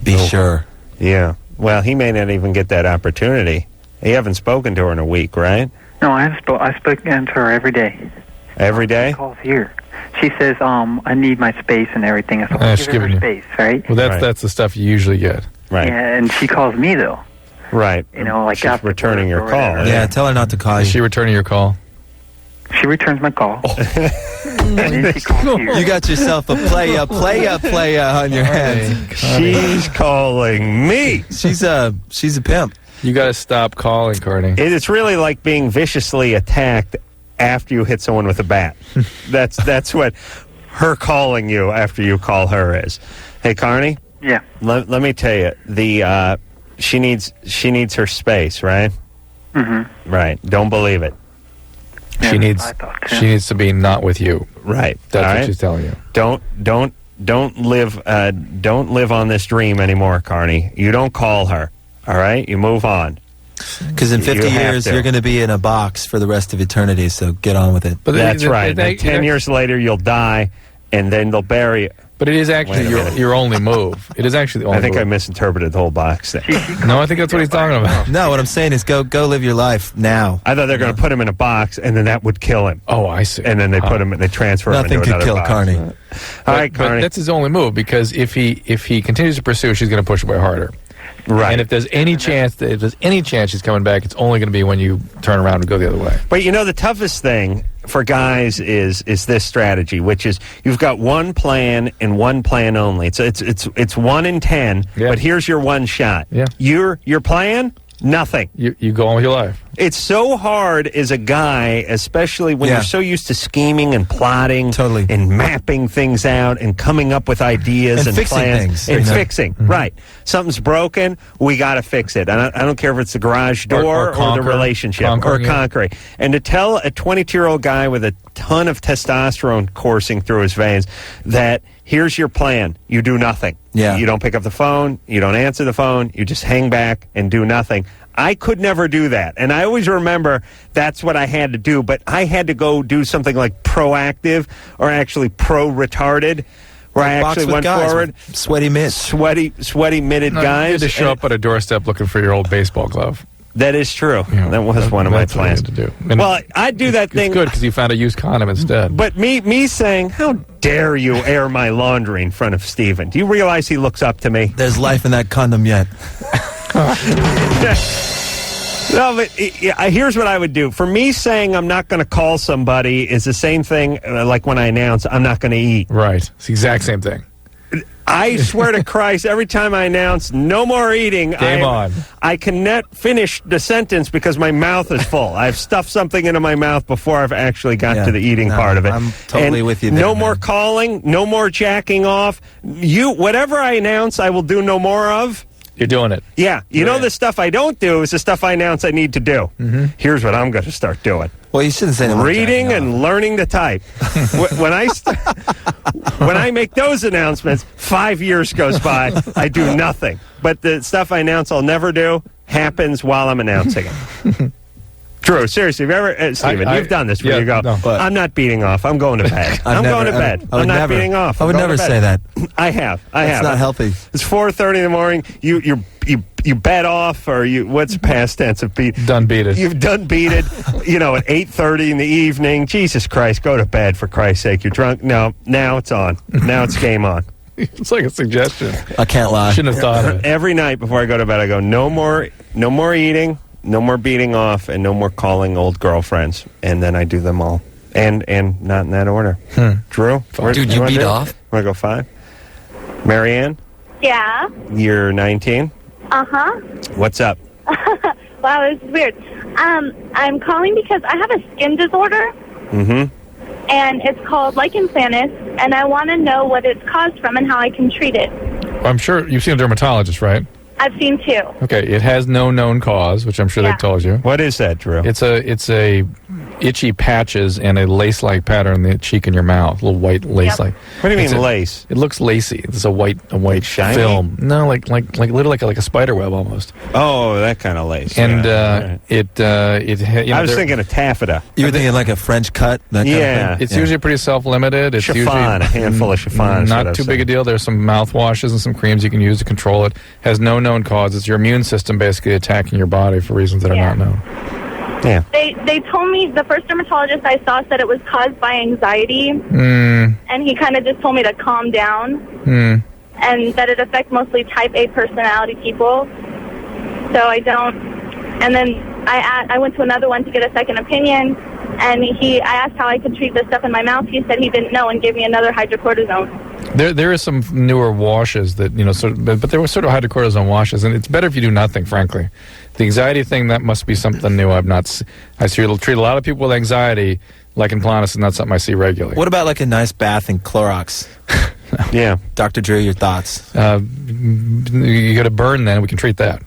be sure. Yeah. Well, he may not even get that opportunity. You haven't spoken to her in a week, right? No, I've spoken to her every day. Every day? She calls here. She says, I need my space and everything. So I give her space, right? Well, that's the stuff you usually get. Right. Yeah, and she calls me, though. Right. You know, like she's returning your call. Yeah, tell her not to call you. Is she returning your call? She returns my call. And then she calls here. You got yourself a playa on your hands. She's calling me. She's a pimp. You got to stop calling, Carney. It's really like being viciously attacked after you hit someone with a bat. That's what her calling you after you call her is. Hey, Carney? Yeah. Let me tell you, she needs her space, right? Mm-hmm. Right. Don't believe it. She needs to be not with you. Right. That's all what right? she's telling you. Don't live on this dream anymore, Carney. You don't call her. All right? You move on. Because in 50 years, you're going to be in a box for the rest of eternity, so get on with it. But that's right. Then 10 years later, you'll die, and then they'll bury you. But it is actually your only move. It is actually the only I think move. I misinterpreted the whole box thing. No, I think that's what he's talking about. No, what I'm saying is go live your life now. I thought they were going to put him in a box, and then that would kill him. Oh, I see. And then they put him, they transfer him into Nothing another could kill box. Carney. All right, Carney. But that's his only move, because if he continues to pursue, she's going to push away harder. Right. And if there's any chance she's coming back, it's only going to be when you turn around and go the other way. But you know, the toughest thing for guys is this strategy, which is you've got one plan and one plan only. It's 1 in 10, but here's your one shot. Yeah. Your plan, nothing. You go on with your life. It's so hard as a guy, especially when you're so used to scheming and plotting and mapping things out and coming up with ideas and fixing plans. things. And Yeah. fixing. Right. Something's broken, we got to fix it. I don't care if it's the garage door or the relationship or conquering. And to tell a 22-year-old guy with a ton of testosterone coursing through his veins that here's your plan, you do nothing. Yeah. You don't pick up the phone, you don't answer the phone, you just hang back and do nothing. I could never do that. And I always remember that's what I had to do, but I had to go do something like proactive or actually pro-retarded, where I actually went forward. Sweaty mitts. Sweaty mitted guys. You had to show up at a doorstep looking for your old baseball glove. That is true. Yeah, that was one of my that's what you plans had to do. And well, I'd do that thing. It's good because you found a used condom instead. But me saying, how dare you air my laundry in front of Steven? Do you realize he looks up to me? There's life in that condom yet. No, but here's what I would do. For me, saying I'm not going to call somebody is the same thing like when I announce I'm not going to eat. Right. It's the exact same thing. I swear to Christ, every time I announce no more eating, I cannot finish the sentence because my mouth is full. I've stuffed something into my mouth before I've actually got to the eating part of it. I'm totally with you there, no more man. calling, no more jacking off. Whatever I announce, I will do no more of. You're doing it. Yeah. You know the stuff I don't do is the stuff I announce I need to do. Mm-hmm. Here's what I'm going to start doing. Well, you shouldn't say no more reading and learning to type. when I make those announcements, 5 years goes by, I do nothing. But the stuff I announce I'll never do happens while I'm announcing it. Drew, seriously, have you ever, Steven, you've done this where you go, I'm not beating off, I'm going to bed. I'm going to bed. I'm not beating off. I would never say that. I have. That's not healthy. It's 4:30 in the morning. You bet off, or what's past tense of beat? Done beated. You've done beated. At 8:30 in the evening. Jesus Christ, go to bed for Christ's sake. You're drunk. No, now it's on. Now it's game on. It's like a suggestion. I can't lie. Shouldn't have thought of it. Every night before I go to bed, I go, no more eating, no more beating off, and no more calling old girlfriends. And then I do them all, and not in that order. Drew, dude, you beat off? Want to go 5? Marianne, Yeah. you're 19. Uh-huh. What's up? Wow, this is weird. I'm calling because I have a skin disorder, Mm-hmm. and it's called lichen planus, and I want to know what it's caused from and how I can treat it. I'm sure you've seen a dermatologist, right? I've seen 2. Okay, it has no known cause, which I'm sure they told you. What is that, Drew? It's a itchy patches and a lace-like pattern in the cheek and your mouth, a little white lace-like. What do you mean lace? It looks lacy. It's a white shiny? film. No, like literally like a spider web almost. Oh, that kind of lace. And right. I was thinking of taffeta. You were thinking like a French cut? That kind of thing? It's usually pretty self-limited. It's Chiffon, usually a handful of chiffon. Not too big a deal. There's some mouthwashes and some creams you can use to control it. Has no known cause. It's your immune system basically attacking your body for reasons that are not known. Yeah. They told me, the first dermatologist I saw said it was caused by anxiety, and he kind of just told me to calm down, and that it affects mostly type A personality people. So I don't. And then I went to another one to get a second opinion, and I asked how I could treat the stuff in my mouth. He said he didn't know and gave me another hydrocortisone. There are some newer washes that, but there were sort of hydrocortisone washes, and it's better if you do nothing, frankly. The anxiety thing, that must be something new. I see it'll treat a lot of people with anxiety. Lichen planus is not something I see regularly. What about like a nice bath in Clorox? Yeah. Dr. Drew, your thoughts? You got to burn, then we can treat that.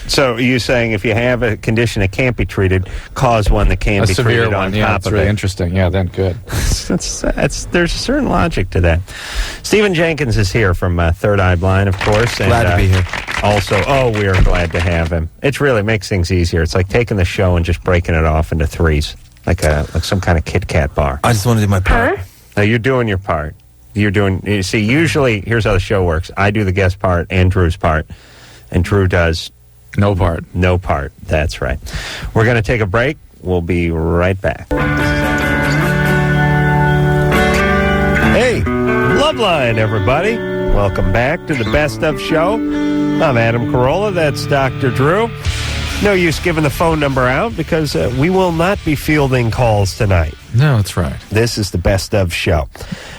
So are you saying if you have a condition that can't be treated, cause one that can be severe treated one, on yeah, top that's of really it? interesting. Yeah, then good. There's a certain logic to that. Stephen Jenkins is here from Third Eye Blind, of course. And, Glad to be here. Also, we are glad to have him. It really makes things easier. It's like taking the show and just breaking it off into threes, like some kind of Kit Kat bar. I just want to do my part. Now, you're doing your part. You see, usually, here's how the show works. I do the guest part and Drew's part, and Drew does no part. No part. That's right. We're going to take a break. We'll be right back. Hey, Loveline, everybody. Welcome back to the Best Of Show. I'm Adam Carolla. That's Dr. Drew. No use giving the phone number out because we will not be fielding calls tonight. No, that's right. This is the Best Of Show.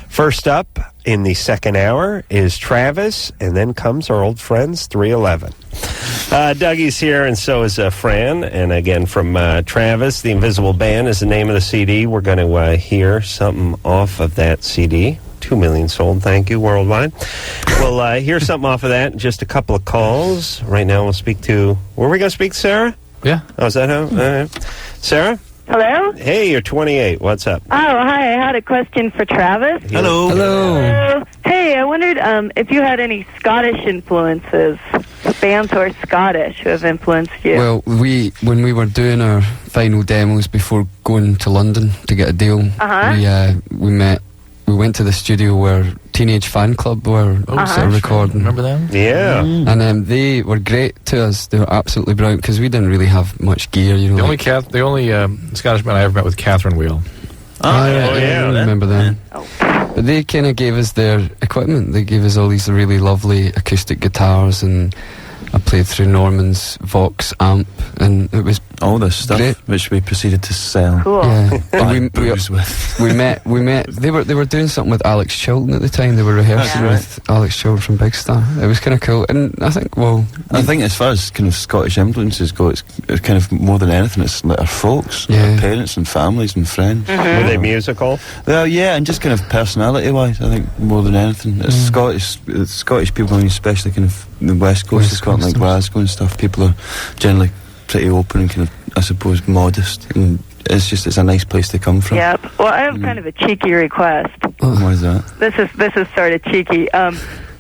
First up in the second hour is Travis, and then comes our old friends, 311. Dougie's here, and so is Fran. And again, from Travis, The Invisible Band is the name of the CD. We're going to hear something off of that CD. 2 million sold, thank you, worldwide. We'll hear something off of that. Just a couple of calls. Right now, we'll speak to... Were we going to speak to Sarah? Yeah. Oh, is that how? All right. Sarah? Hello? Hey, you're 28. What's up? Oh, hi. I had a question for Travis. Hello. Hello. Hey, I wondered if you had any Scottish influences, bands who are Scottish who have influenced you. Well, when we were doing our final demos before going to London to get a deal, we went to the studio where Teenage Fan Club were sort of recording. Remember them? Yeah. And they were great to us. They were absolutely brilliant because we didn't really have much gear. The only Scottish band I ever met was Catherine Wheel. I remember them. But they kind of gave us their equipment. They gave us all these really lovely acoustic guitars, and I played through Norman's Vox amp, and it was all this stuff great. Which we proceeded to sell. Cool. Yeah. And we met. They were doing something with Alex Chilton at the time. They were rehearsing with Alex Chilton from Big Star. It was kind of cool, and I think as far as kind of Scottish influences go, it's kind of more than anything. It's like our folks, our parents and families and friends. Were they musical? Well, yeah, and just kind of personality-wise, I think more than anything, it's Scottish people. I mean, especially kind of the West Coast of Scotland, like Glasgow and stuff. People are generally pretty open and kind of, I suppose, modest, and it's a nice place to come from. Yep. Well, I have kind of a cheeky request. What is that? This is sort of cheeky.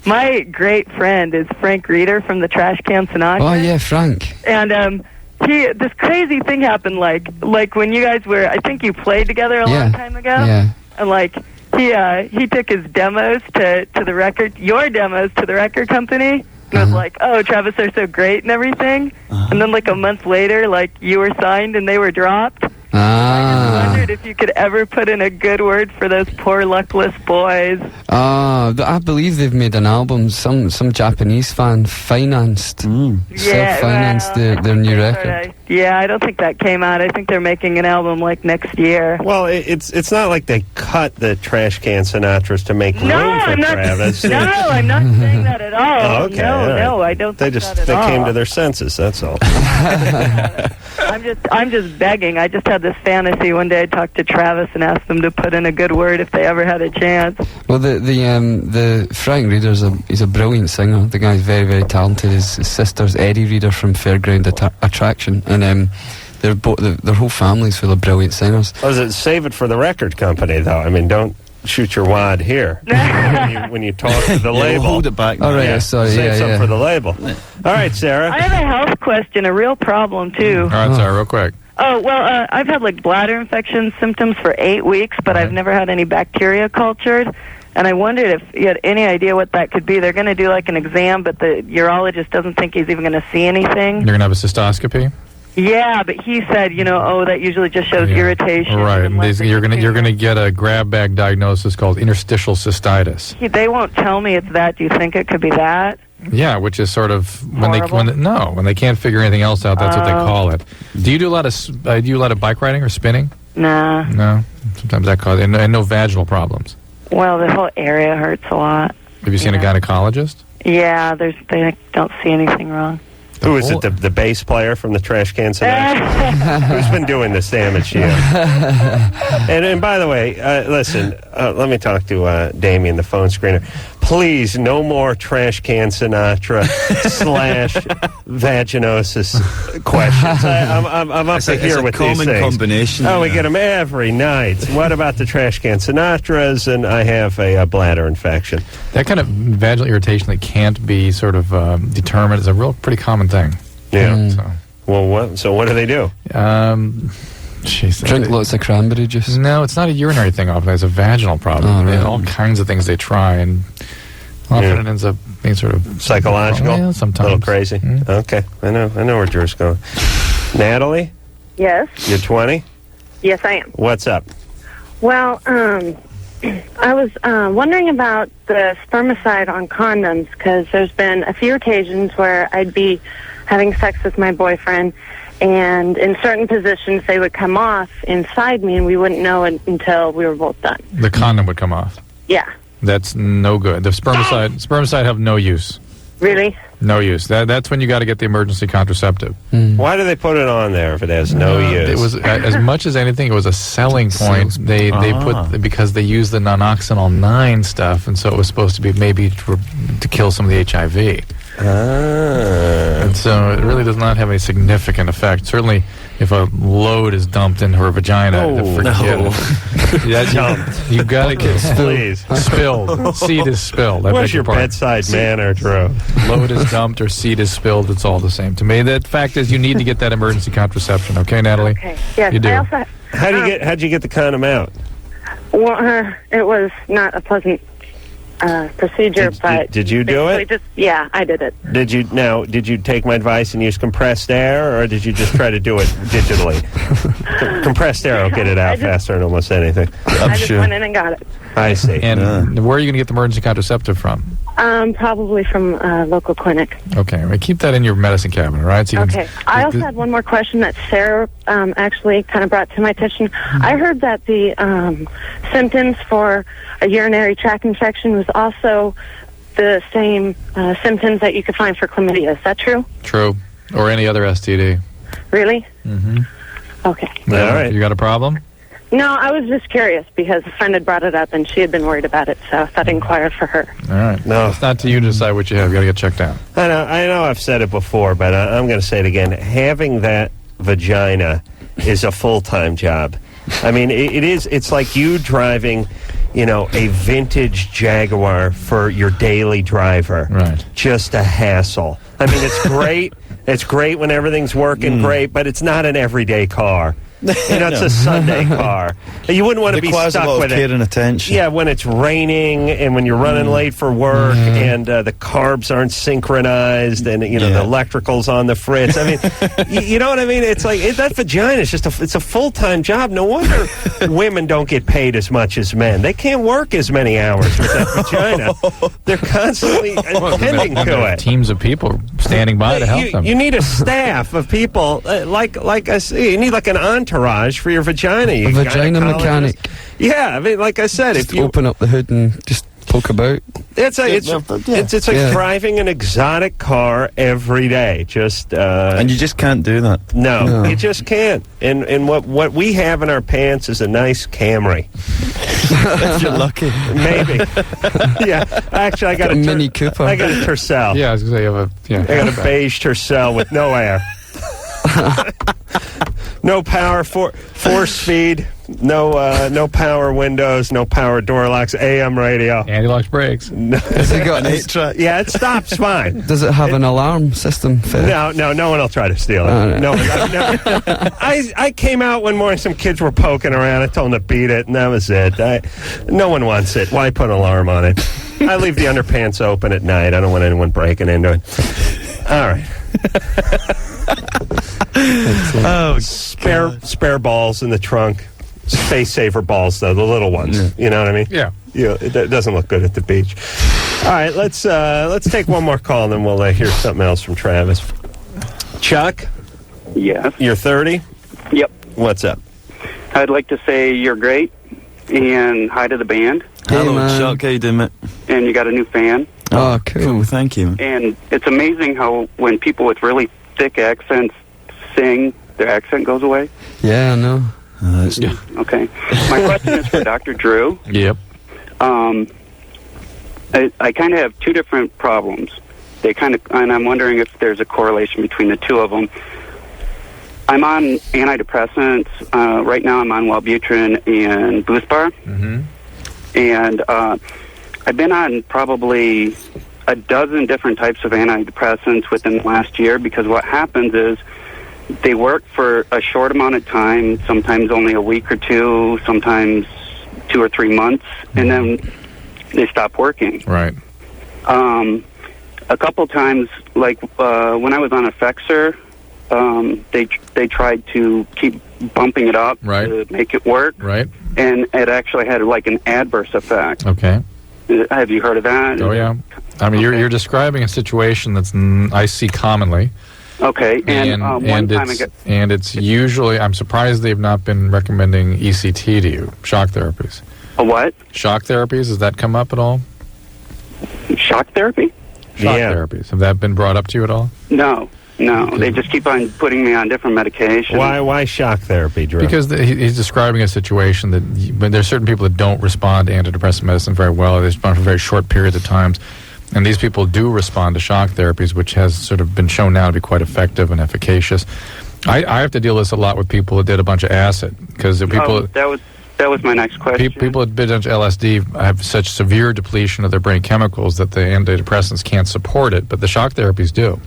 My great friend is Frank Reeder from the Trash Can Sinatra. Oh yeah, Frank. And this crazy thing happened, like when you guys were, I think you played together a long time ago. Yeah. And like he took his demos to the record, your demos to the record company. And was like, oh, Travis, they're so great and everything. And then like a month later, like you were signed and they were dropped. I just wondered if you could ever put in a good word for those poor luckless boys. I believe they've made an album. Some Japanese fan financed, self-financed their new record. I don't think that came out. I think they're making an album like next year. Well, it's not like they cut the Trash Can Sinatras to make room for Travis. No, I'm not saying that at all. Oh, okay, No, I don't think that at all. They came to their senses, that's all. I'm just begging. I just had this fantasy one day. I talked to Travis and asked them to put in a good word if they ever had a chance. Well, the Frank Reeder's he's a brilliant singer. The guy's very, very talented. His sister's Eddie Reeder from Fairground Attraction, and their whole family's full of brilliant singers. Save it for the record company, though. I mean, don't shoot your wad here when you talk to the label. We'll hold it back. All right, sorry. Save some for the label. All right, Sarah. I have a health question, a real problem too. All right, Sarah, real quick. Oh, well, I've had like bladder infection symptoms for 8 weeks, but I've never had any bacteria cultured. And I wondered if you had any idea what that could be. They're going to do like an exam, but the urologist doesn't think he's even going to see anything. You're going to have a cystoscopy? Yeah, but he said, that usually just shows irritation. Right. and You're gonna get a grab bag diagnosis called interstitial cystitis. They won't tell me it's that. Do you think it could be that? Yeah, which is sort of when Horrible. they can't figure anything else out. That's what they call it. Do you do a lot of bike riding or spinning? Nah. No. Sometimes that causes and no vaginal problems. Well, the whole area hurts a lot. Have you seen a gynecologist? Yeah, they don't see anything wrong. Who is it? The bass player from the Trash Can Sinatra? Who's been doing this damage to you? And by the way, listen, let me talk to Damien, the phone screener. Please, no more Trash Can Sinatra / vaginosis questions. I'm up to here with these things. It's a common combination. Oh, we get them every night. What about the Trash Can Sinatras? And I have a bladder infection. That kind of vaginal irritation that can't be sort of determined is a pretty common thing. Yeah. Well, what do they do? Drink lots of cranberry juice. No, it's not a urinary thing often. It's a vaginal problem. Oh, They have right. all kinds of things they try, and often it ends up being sort of psychological. Yeah, sometimes. A little crazy. Okay, I know where Drew's going. Natalie, Yes. you're 20. Yes, I am. What's up? Well, I was wondering about the spermicide on condoms because there's been a few occasions where I'd be having sex with my boyfriend, and in certain positions they would come off inside me, and we wouldn't know it until we were both done. The condom would come off. Yeah. That's no good. The spermicide have no use. Really? No use. That's when you got to get the emergency contraceptive. Why do they put it on there if it has no use? It was as much as anything. It was a selling point. They put because they use the nonoxynol 9 stuff, and so it was supposed to be maybe to kill some of the HIV. And so it really does not have a significant effect. Certainly, if a load is dumped in her vagina, forget it. You've got to get spilled. Seed is spilled. What's your bedside manner, Drew? Load is dumped or seed is spilled. It's all the same to me. The fact is, you need to get that emergency contraception. Okay, Natalie? Okay. Yes. You do. I also, How'd you get the condom out? Well, it was not a pleasant procedure, but did you do it? Yeah, I did it. Did you take my advice and use compressed air, or did you just try to do it digitally? Compressed air will get it out faster than almost anything. I just went in and got it. I see. And where are you going to get the emergency contraceptive from? Probably from a local clinic. Okay, well, keep that in your medicine cabinet, all right? So you Okay. I also had one more question that Sarah actually kind of brought to my attention. I heard that the symptoms for a urinary tract infection was also the same symptoms that you could find for chlamydia. Is that true? True. Or any other STD. Really? Mm-hmm. Okay. All right. You got a problem? No, I was just curious because a friend had brought it up and she had been worried about it, so I thought I'd inquire for her. All right. No, it's not to you to decide what you have. You got to get checked out. I know I've said it before, but I'm going to say it again. Having that vagina is a full-time job. I mean, it is. It's like you driving, a vintage Jaguar for your daily driver. Right. Just a hassle. I mean, it's great. It's great when everything's working great, but it's not an everyday car. It's a Sunday car. You wouldn't want to be requires stuck a lot with of care it. and attention. Yeah, when it's raining and when you're running late for work and the carbs aren't synchronized and the electrical's on the fritz. I mean, you know what I mean? It's like that vagina is it's a full-time job. No wonder women don't get paid as much as men. They can't work as many hours with that vagina. They're constantly attending to it. Teams of people standing by to help them. You need a staff of people like I say. You need like an entourage for your vagina. A vagina mechanic. Yeah, I mean, like I said, Just if you open up the hood and just poke about. it's like driving an exotic car every day. And you just can't do that. No, you just can't. And what we have in our pants is a nice Camry. If you're lucky, maybe. Yeah, actually, I got a Mini Cooper. I got a Tercel. Yeah, I was going to say you have I got a beige Tercel with no air. No power, force feed, no power windows, no power door locks, AM radio. Anti-lock brakes. Has it got Yeah, it stops fine. Does it have an alarm system? No one will try to steal it. Right. No, I came out one morning, some kids were poking around, I told them to beat it, and that was it. No one wants it. Why put an alarm on it? I leave the underpants open at night. I don't want anyone breaking into it. All right. Oh, spare balls in the trunk. Space saver balls, though, the little ones. Yeah. You know what I mean? Yeah. It doesn't look good at the beach. All right, let's take one more call, and then we'll hear something else from Travis. Chuck? Yes. You're 30? Yep. What's up? I'd like to say you're great, and hi to the band. Hello, Chuck. How you doing, mate? And you got a new fan. Oh, cool. Thank you. And it's amazing how when people with really thick accents sing, their accent goes away. Yeah, I know. Okay. My question is for Dr. Drew. Yep. I kind of have two different problems. And I'm wondering if there's a correlation between the two of them. I'm on antidepressants. Right now I'm on Wellbutrin and Buspar. Mm-hmm. And I've been on probably a dozen different types of antidepressants within the last year, because what happens is they work for a short amount of time, sometimes only a week or two, sometimes 2 or 3 months, and then they stop working. Right. A couple times, like when I was on Effexor, they tried to keep bumping it up to make it work. Right. And it actually had like an adverse effect. Okay. Have you heard of that? Oh, yeah. I mean, you're describing a situation that's I see commonly. Okay. And one time and it's usually, I'm surprised they've not been recommending ECT to you, shock therapies. A what? Shock therapies, has that come up at all? Shock therapy? Shock therapies. Have that been brought up to you at all? No. They just keep on putting me on different medications. Why shock therapy, Drew? Because he's describing a situation that when there are certain people that don't respond to antidepressant medicine very well. They respond for very short periods of times. And these people do respond to shock therapies, which has sort of been shown now to be quite effective and efficacious. I have to deal with this a lot with people that did a bunch of acid. Because people... That was my next question. People that did a bunch of LSD have such severe depletion of their brain chemicals that the antidepressants can't support it, but the shock therapies do.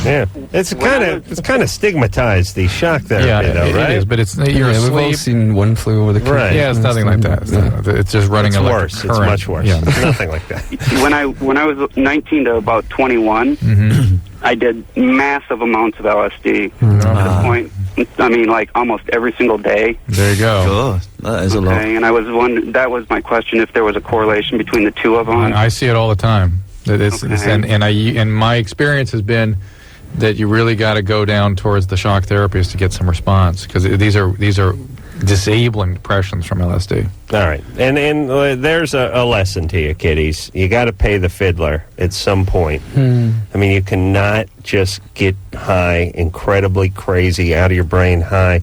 Yeah, it's kind of stigmatized, the shock therapy, though, right? It is, but it's you're we've all seen One Flew Over the Cuckoo's Right. Yeah, it's nothing like that. It's just running It's a worse. current. It's much worse. Yeah. It's nothing like that. When I was 19 to about 21, I did massive amounts of LSD. To the point, I mean, like almost every single day. There you go. God, that is a lot. And I was wondering, that was my question, if there was a correlation between the two of them. I see it all the time. And my experience has been that you really got to go down towards the shock therapies to get some response, because these are disabling depressions from LSD. All right, and there's a lesson to you, kiddies. You got to pay the fiddler at some point. I mean, you cannot just get high, incredibly crazy, out of your brain high,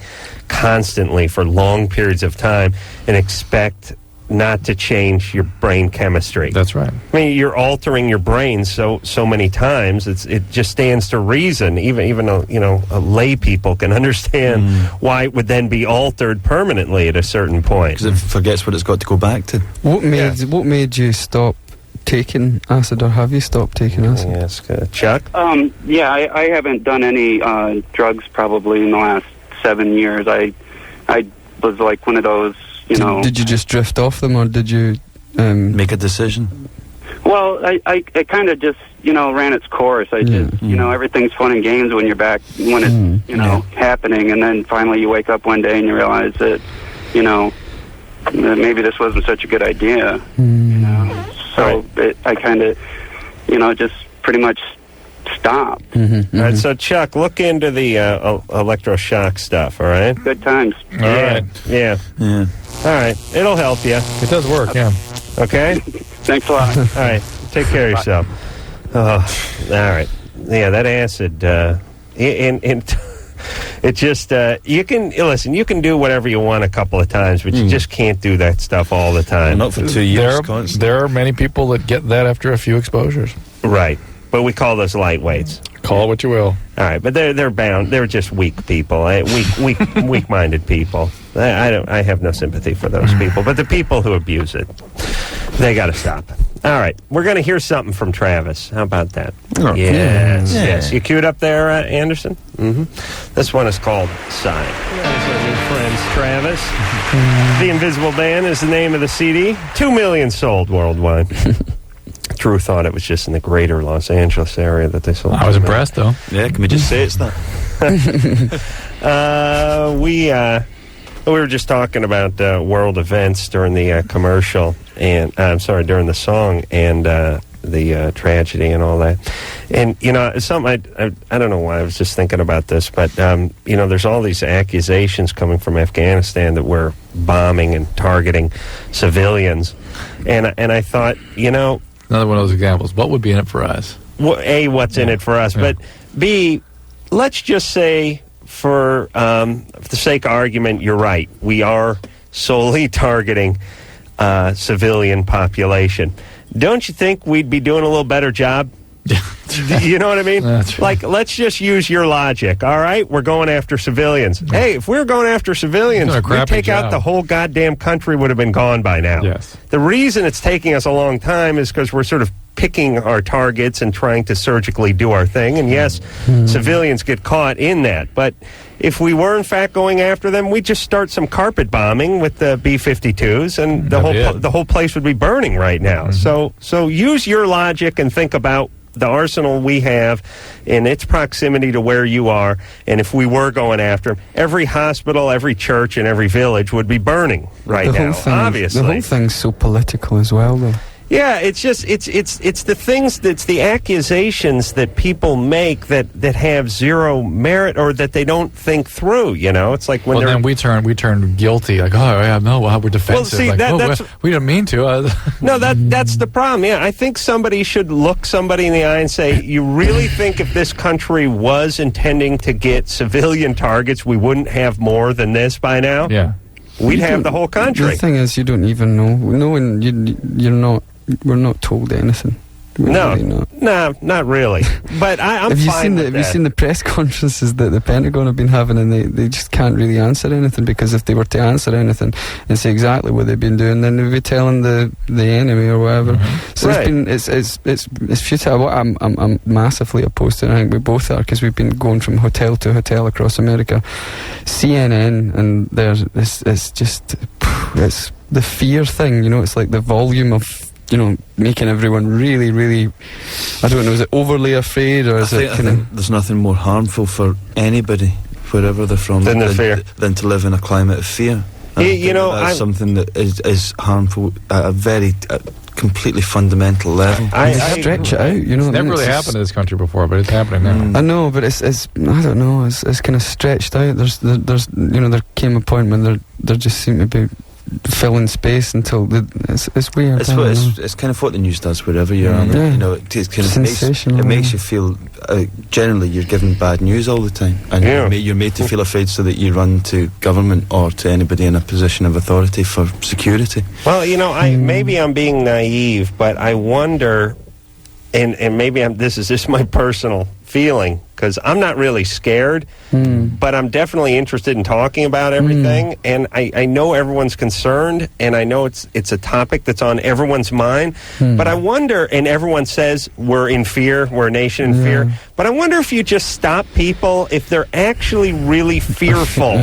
constantly for long periods of time, and expect not to change your brain chemistry. That's right. I mean, you're altering your brain so many times. It just stands to reason. Even a lay people can understand why it would then be altered permanently at a certain point. Because it forgets what it's got to go back to. What made you stop taking acid, or have you stopped taking acid? Yes, Chuck? Yeah, I haven't done any drugs probably in the last 7 years. I was like one of those, Did you just drift off them, or did you make a decision? Well, I kind of just, ran its course. I just, everything's fun and games when you're back, when it's, happening, and then finally you wake up one day and you realize that, that maybe this wasn't such a good idea. So I kind of, just pretty much stop. All right, so Chuck, look into the electroshock stuff, all right? Good times. All right. Yeah. All right, it'll help you. It does work, yeah. Okay? Thanks a lot. All right, take care of yourself. Oh, all right. Yeah, that acid, it just, you can do whatever you want a couple of times, but you just can't do that stuff all the time. Not for 2 years. There are many people that get that after a few exposures. Right. But we call those lightweights. Call it what you will. All right, but they're bound. They're just weak people, weak-minded people. I have no sympathy for those people. But the people who abuse it, they got to stop. All right, we're going to hear something from Travis. How about that? Oh, Yes. You queued up there, Anderson? Mm-hmm. This one is called Sign. There's our new friends, Travis. The Invisible Band is the name of the CD. 2 million sold worldwide. Drew thought it was just in the greater Los Angeles area that they sold. I was impressed, though. Yeah, can we just say it's that? We were just talking about world events during the commercial, and during the song, and the tragedy and all that. And something I don't know why I was just thinking about this, but there's all these accusations coming from Afghanistan that we're bombing and targeting civilians, and I thought, another one of those examples. What would be in it for us? A, what's in it for us, but B, let's just say, for the sake of argument, you're right. We are solely targeting civilian population. Don't you think we'd be doing a little better job? You know what I mean? That's right. Like, let's just use your logic. All right, we're going after civilians. Hey, if we were going after civilians, we'd take out the whole goddamn country would have been gone by now. Yes. The reason it's taking us a long time is because we're sort of picking our targets and trying to surgically do our thing. And yes, civilians get caught in that. But if we were in fact going after them, we'd just start some carpet bombing with the B-52s, and the whole place would be burning right now. So use your logic and think about the arsenal we have in its proximity to where you are, and if we were going after them, every hospital, every church, and every village would be burning right now, obviously. The whole thing's so political as well, though. Yeah, it's just it's the things, it's the accusations that people make that have zero merit, or that they don't think through. It's like when then we turn guilty, like, oh yeah, no, we're defensive. Well, see, we didn't mean to. No, that's the problem. Yeah, I think somebody should look somebody in the eye and say, you really think if this country was intending to get civilian targets, we wouldn't have more than this by now? Yeah, we'd have the whole country. The thing is, you don't even know. Knowing you're not. We're not told anything. No, not really. But I'm fine with that. Have you seen the press conferences that the Pentagon have been having, and they just can't really answer anything, because if they were to answer anything and say exactly what they've been doing, then they'd be telling the enemy or whatever. So it's futile. What I'm massively opposed to, and I think we both are, because we've been going from hotel to hotel across America. CNN, and it's just it's the fear thing. It's like the volume of making everyone really, really, I don't know, is it overly afraid, or is it kind of... There's nothing more harmful for anybody, wherever they're from, than to live in a climate of fear. That's something that is harmful at a very completely fundamental level. I stretch it out, It's never really happened in this country before, but it's happening now. I know, but it's I don't know, it's kind of stretched out. There's there came a point when there just seemed to be filling space until it's weird. It's kind of what the news does wherever you're on. It's kind of sensational. It makes you feel generally you're given bad news all the time, and you're made to feel afraid, so that you run to government or to anybody in a position of authority for security. Well, maybe I'm being naive, but I wonder, and maybe this is just my personal feeling, because I'm not really scared, but I'm definitely interested in talking about everything, and I know everyone's concerned, and I know it's a topic that's on everyone's mind, but I wonder, and everyone says we're in fear, we're a nation in fear, but I wonder if you just stop people if they're actually really fearful.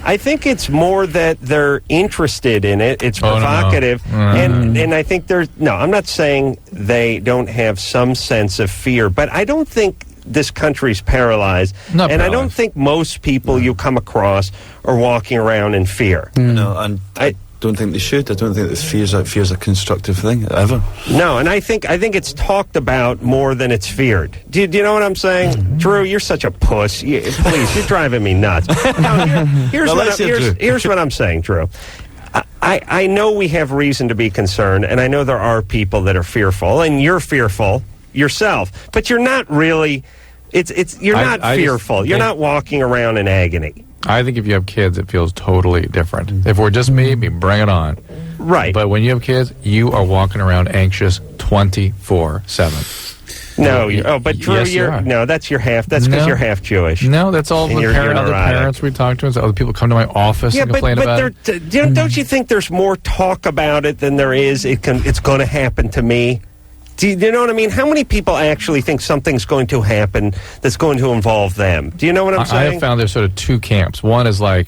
I think it's more that they're interested in it, it's provocative, and I think I'm not saying they don't have some sense of fear, but I don't think this country's paralyzed, I don't think most people you come across are walking around in fear. No, and I don't think they should. I don't think that fear's a constructive thing ever. No, and I think it's talked about more than it's feared. Do you know what I'm saying? Drew, you're such a puss. Please, you're driving me nuts. Here's what I'm saying, Drew. I know we have reason to be concerned, and I know there are people that are fearful, and you're fearful yourself, but you're not really. You're not fearful. You're not walking around in agony. I think if you have kids, it feels totally different. If we're just me, bring it on. Right. But when you have kids, you are walking around anxious 24/7. No, but Drew, that's your half. That's because you're half Jewish. No, that's all the other parents we talk to. Other people come to my office and complain about it. Don't you think there's more talk about it than there is? It's going to happen to me. Do you know what I mean? How many people actually think something's going to happen that's going to involve them? Do you know what I'm saying? I have found there's sort of two camps. One is like,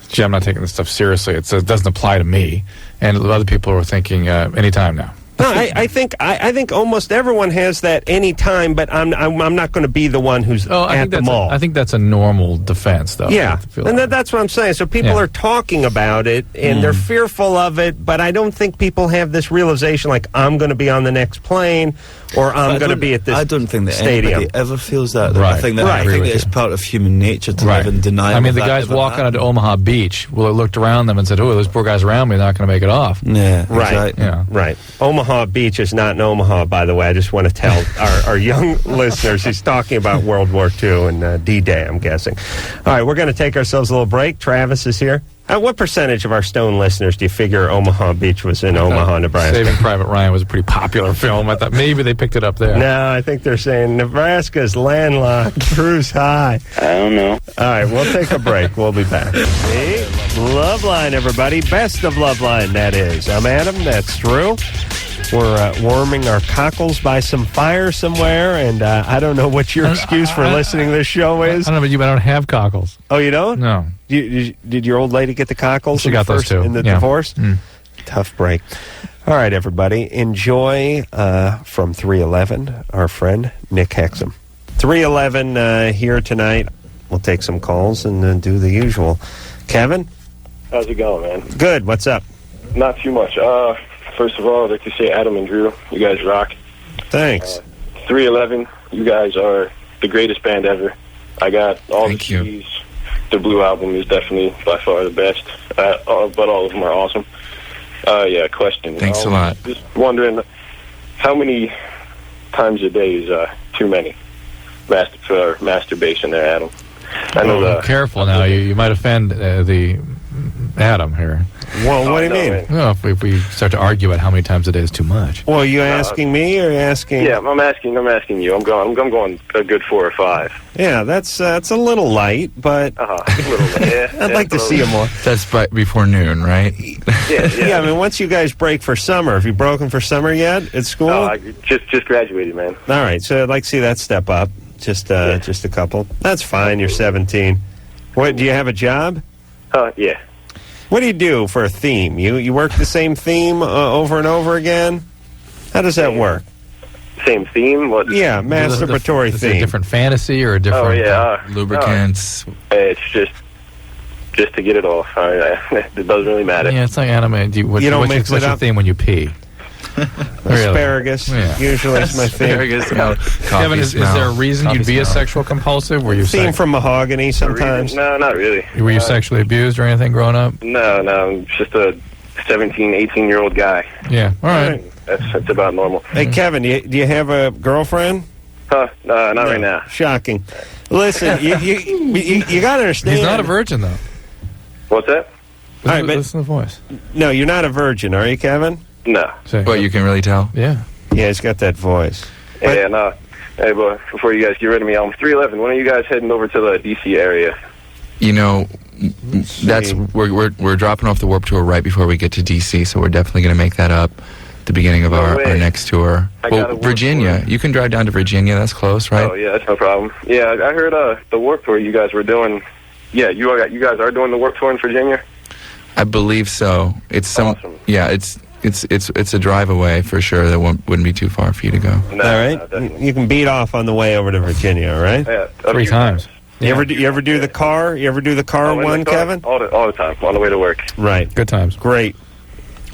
gee, I'm not taking this stuff seriously. It doesn't apply to me. And other people are thinking, anytime now. No, I think almost everyone has that any time, but I'm not going to be the one who's at the mall. I think that's a normal defense, though. Yeah, and that's what I'm saying. So people are talking about it, and they're fearful of it, but I don't think people have this realization like, I'm going to be on the next plane, or I'm going to be at this I don't think that stadium. anybody ever feels that. Right. I think that it's part of human nature to live in denial. I mean, of the that guys ever walking happening. onto Omaha Beach will have looked around them and said, "Oh, those poor guys around me are not going to make it off." Yeah, Right. exactly. Yeah. Right. Omaha Beach is not in Omaha, by the way. I just want to tell our young listeners he's talking about World War II and D-Day, I'm guessing. All right, we're going to take ourselves a little break. Travis is here. What percentage of our Stone listeners do you figure Omaha Beach was in Omaha, Nebraska? Saving Private Ryan was a pretty popular film. I thought maybe they picked it up there. No, I think they're saying Nebraska's landlocked, cruise high. I don't know. All right, we'll take a break. We'll be back. Hey, Loveline, everybody. Best of Loveline, that is. I'm Adam. That's Drew. We're warming our cockles by some fire somewhere, and I don't know what your excuse for listening to this show is. I don't know, but I don't have cockles. Oh, you don't? No. Did your old lady get the cockles? She got those too. In the divorce? Tough break. All right, everybody. Enjoy from 311, our friend Nick Hexum. 311 here tonight. We'll take some calls and then do the usual. Kevin? How's it going, man? Good. What's up? Not too much. First of all, I'd like to say Adam and Drew, you guys rock. Thanks. 311, you guys are the greatest band ever. I got all the CDs. The Blue Album is definitely by far the best, but all of them are awesome. Yeah, question. Thanks a lot. Just wondering, how many times a day is too many for masturbation there, Adam? I know Careful now. You might offend the Adam here. Well, what do you mean? Well, if we start to argue about how many times a day is too much. Well, are you asking me or are you asking? Yeah, I'm asking you. I'm going a good 4 or 5. Yeah, that's a little light, but a little light. Yeah, I'd like to see you more. That's before noon, right? Yeah. I mean, once you guys break for summer, have you broken for summer yet at school? No, I just graduated, man. All right, so I'd like to see that step up. Just a couple. That's fine. You're 17. What? Do you have a job? Yeah. What do you do for a theme? You work the same theme over and over again? How does that work? Same theme? What? Yeah, masturbatory Is it theme. a different fantasy or a different... Oh, yeah. Lubricants. It's just to get it off. It doesn't really matter. Yeah, it's like anime. You don't mix what's it your up? theme when you pee? Asparagus. Yeah. Usually is my theme. Asparagus smell. Kevin, is there a reason you'd be a sexual compulsive? Were you Theme from Mahogany sometimes. No, not really. Were you sexually abused or anything growing up? No, I'm just a 17, 18-year-old guy. Yeah, all right. That's about normal. Hey, Kevin, do you have a girlfriend? No, not right now. Shocking. Listen, you got to understand. He's not a virgin, though. What's that? All right, but listen to the voice. No, you're not a virgin, are you, Kevin? No. But you can really tell? Yeah. Yeah, he's got that voice. Yeah, no. Hey, but before you guys get rid of me, I'm 311. When are you guys heading over to the D.C. area? You know, we're dropping off the Warped Tour right before we get to D.C., so we're definitely going to make that up at the beginning of our next tour. Well, Virginia. You can drive down to Virginia. That's close, right? Oh, yeah, that's no problem. Yeah, I heard the Warped Tour you guys were doing. Yeah, you guys are doing the Warped Tour in Virginia? I believe so. It's some. Awesome. Yeah, it's a drive away for sure. That wouldn't be too far for you to go. All right, you can beat off on the way over to Virginia. All right, yeah, 3 times. You ever do the car? You ever do the car one, Kevin? All the time, on the way to work. Right, good times. Great.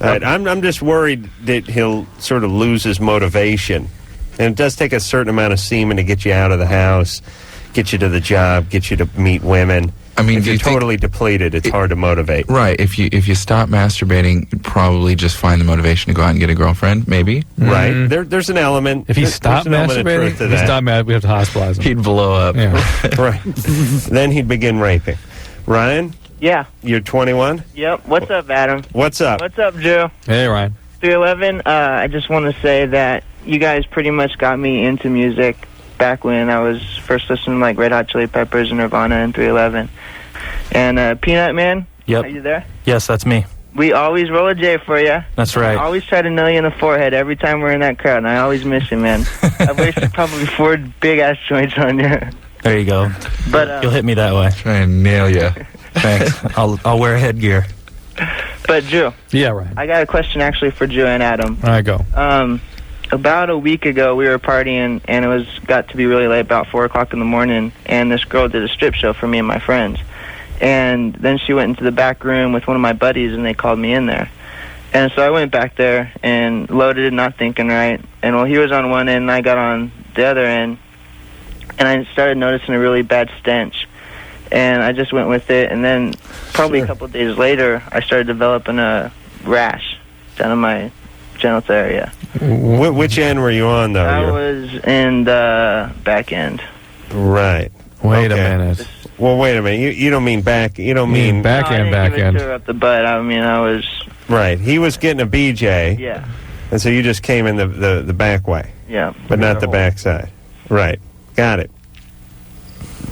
All right, I'm just worried that he'll sort of lose his motivation, and it does take a certain amount of semen to get you out of the house, get you to the job, get you to meet women. I mean, if you're totally depleted, it's hard to motivate. Right. If you stop masturbating, you'd probably just find the motivation to go out and get a girlfriend, maybe. Right. There's an element. If he stopped masturbating, we have to hospitalize him. He'd blow up. Yeah. Right. Then he'd begin raping. Ryan? Yeah. You're 21? Yep. What's up, Adam? What's up? What's up, Joe? Hey, Ryan. 311, I just want to say that you guys pretty much got me into music back when I was first listening to like Red Hot Chili Peppers and Nirvana and 311. And Peanut Man, Yep. are you there? Yes, that's me. We always roll a J for you. That's right. I always try to nail you in the forehead every time we're in that crowd, and I always miss you, man. I've wasted probably 4 big-ass joints on you. There you go. But you'll hit me that way. Try and nail you. Thanks. I'll wear headgear. But Drew. Yeah, right. I got a question actually for Drew and Adam. All right, go. About a week ago, we were partying, and it got to be really late, about 4 o'clock in the morning, and this girl did a strip show for me and my friends. And then she went into the back room with one of my buddies, and they called me in there. And so I went back there and loaded it, not thinking right. And while he was on one end, and I got on the other end, and I started noticing a really bad stench. And I just went with it, and then probably a couple of days later, I started developing a rash down in my genital area. Which end were you on, though? I was in the back end. Right. Wait a minute. Well, wait a minute. You don't mean back. You don't mean back end. Back end. Up the butt. I mean, I was. Right. He was getting a BJ. Yeah. And so you just came in the back way. Yeah. But not the back side. Right. Got it.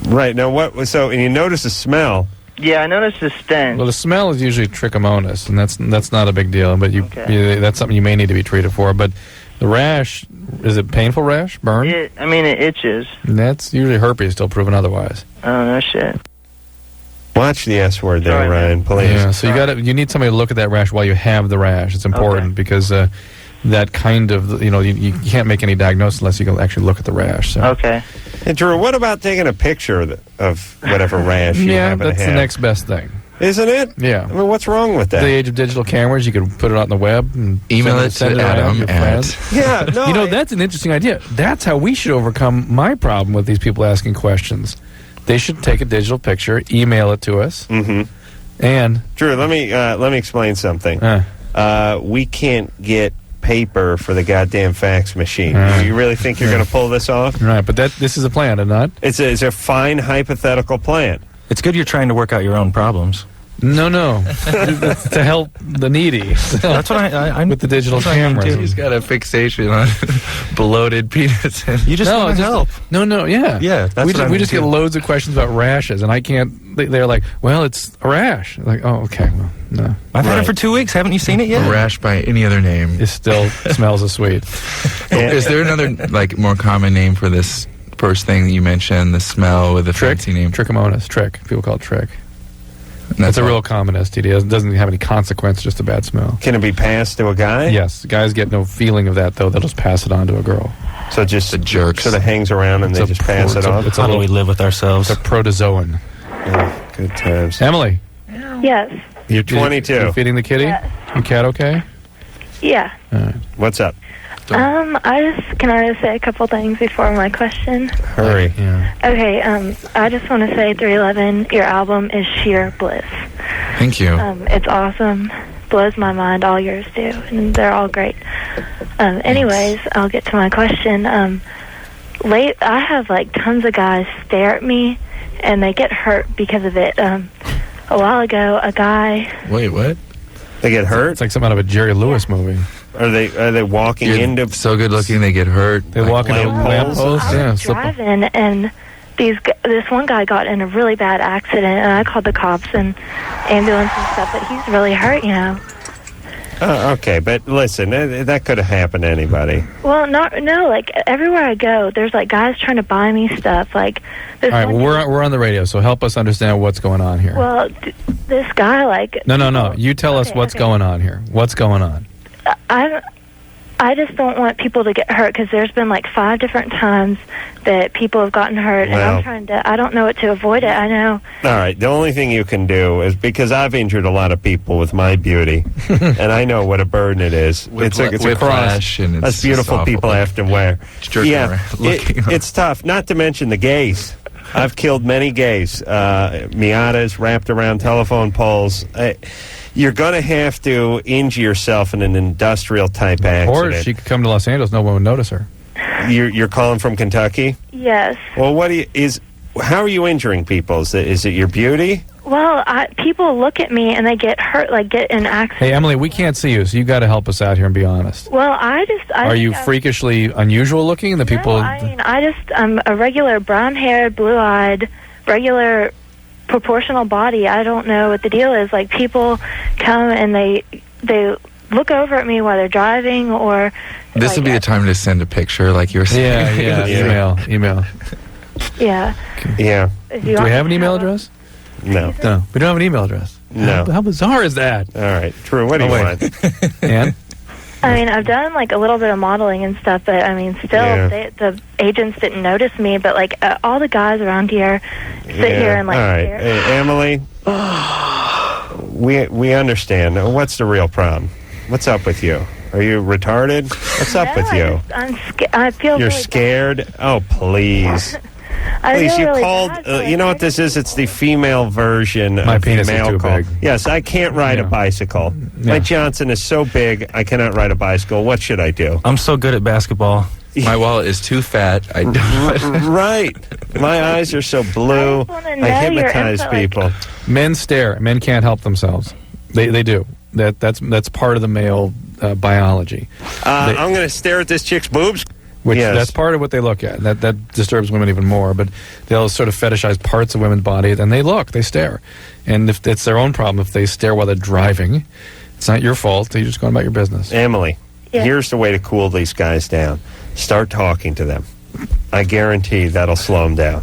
Right. Now what? So and you notice the smell. Yeah, I noticed the stench. Well, the smell is usually trichomonas, and that's not a big deal. But that's something you may need to be treated for. But the rash, is it painful rash? Burn? It itches. And that's usually herpes, still proven otherwise. Oh, no shit. Watch the S word there, Ryan, please. Yeah, so you need somebody to look at that rash while you have the rash. It's important because that kind of, you can't make any diagnosis unless you can actually look at the rash. So. Okay. And Drew, what about taking a picture of whatever rash you happen to have? That's the next best thing. Isn't it? Yeah. I mean, what's wrong with that? The age of digital cameras, you could put it on the web and email it send to Adam. Yeah, no. That's an interesting idea. That's how we should overcome my problem with these people asking questions. They should take a digital picture, email it to us, and Drew, let me explain something. We can't get paper for the goddamn fax machine. You really think you're going to pull this off? Right, but this is a plan, isn't it? It's a fine hypothetical plan. It's good you're trying to work out your own problems. No. It's to help the needy. That's what I'm with the digital cameras. He's got a fixation on bloated penis. You just want to help. No, yeah. Yeah, that's we just get loads of questions about rashes, and I can't. They're like, well, it's a rash. Like, oh, okay, well, no. I've had it for 2 weeks. Haven't you seen it yet? A rash by any other name. It still smells as sweet. Is there another, more common name for this first thing that you mentioned, the smell with the fancy name? Trichomonas. Trick. People call it trick. That's a real common STD. It doesn't have any consequence, just a bad smell. Can it be passed to a guy? Yes. Guys get no feeling of that, though. They'll just pass it on to a girl. So just the jerk sort of hangs around and they just pass it off? How do we live with ourselves? It's a protozoan. Yeah, good times. Emily. Yes. You're 22. You feeding the kitty? Yes. Your cat okay? Yeah. All right. What's up? Can I just say a couple things before my question? Hurry. Yeah. Okay, I just want to say 311, your album is sheer bliss. Thank you. It's awesome. Blows my mind. All yours do. And they're all great. Anyways, I'll get to my question. I have tons of guys stare at me and they get hurt because of it. A while ago, a guy... Wait, what? They get hurt? It's like some out of a Jerry Lewis movie. Are they walking into... So good looking, they get hurt. They walk into lampposts? I was driving, and this one guy got in a really bad accident, and I called the cops and ambulance and stuff, but he's really hurt, Okay, but listen, that could have happened to anybody. Well, everywhere I go, there's guys trying to buy me stuff. All right, we're on the radio, so help us understand what's going on here. Well, this guy, No. You tell us what's going on here. What's going on? I just don't want people to get hurt because there's been 5 different times that people have gotten hurt, and I don't know what to avoid it. I know. All right, the only thing you can do is, because I've injured a lot of people with my beauty, and I know what a burden it is. It's a cross. And Us beautiful people have to wear. It's tough, not to mention the gays. I've killed many gays. Miatas wrapped around telephone poles. You're going to have to injure yourself in an industrial-type accident. Or she could come to Los Angeles, no one would notice her. You're calling from Kentucky? Yes. Well, how are you injuring people? Is it your beauty? Well, people look at me and they get hurt, get in accidents. Hey, Emily, we can't see you, so you got to help us out here and be honest. Well, Are you freakishly unusual looking? I'm a regular brown-haired, blue-eyed, regular... proportional body. I don't know what the deal is. People come and they look over at me while they're driving, or this would be the time to send a picture, like you were saying. Yeah. Email. Yeah. Yeah. Do we have an email address? No. We don't have an email address. No. How bizarre is that? All right, True. What do you want? Ann? I mean, I've done like a little bit of modeling and stuff, but I mean, still, the agents didn't notice me. But like all the guys around here sit here and like. All right, hey, Emily. we understand. What's the real problem? What's up with you? Are you retarded? What's up with you? I'm scared. I feel. You're really scared? Oh, please. I Please, feel you really called. bad, you know what this is? It's the female version My of penis the is male too call. big. Yes, I can't ride a bicycle. My Johnson is so big, I cannot ride a bicycle. What should I do? I'm so good at basketball. My wallet is too fat. I don't. Right. My eyes are so blue. I hypnotize people. Men stare. Men can't help themselves. They do. That's part of the male biology. I'm going to stare at this chick's boobs. Which that's part of what they look at. That disturbs women even more. But they'll sort of fetishize parts of women's bodies, and they stare. And if it's their own problem, if they stare while they're driving, it's not your fault. You're just going about your business. Emily, here's the way to cool these guys down. Start talking to them. I guarantee that'll slow them down.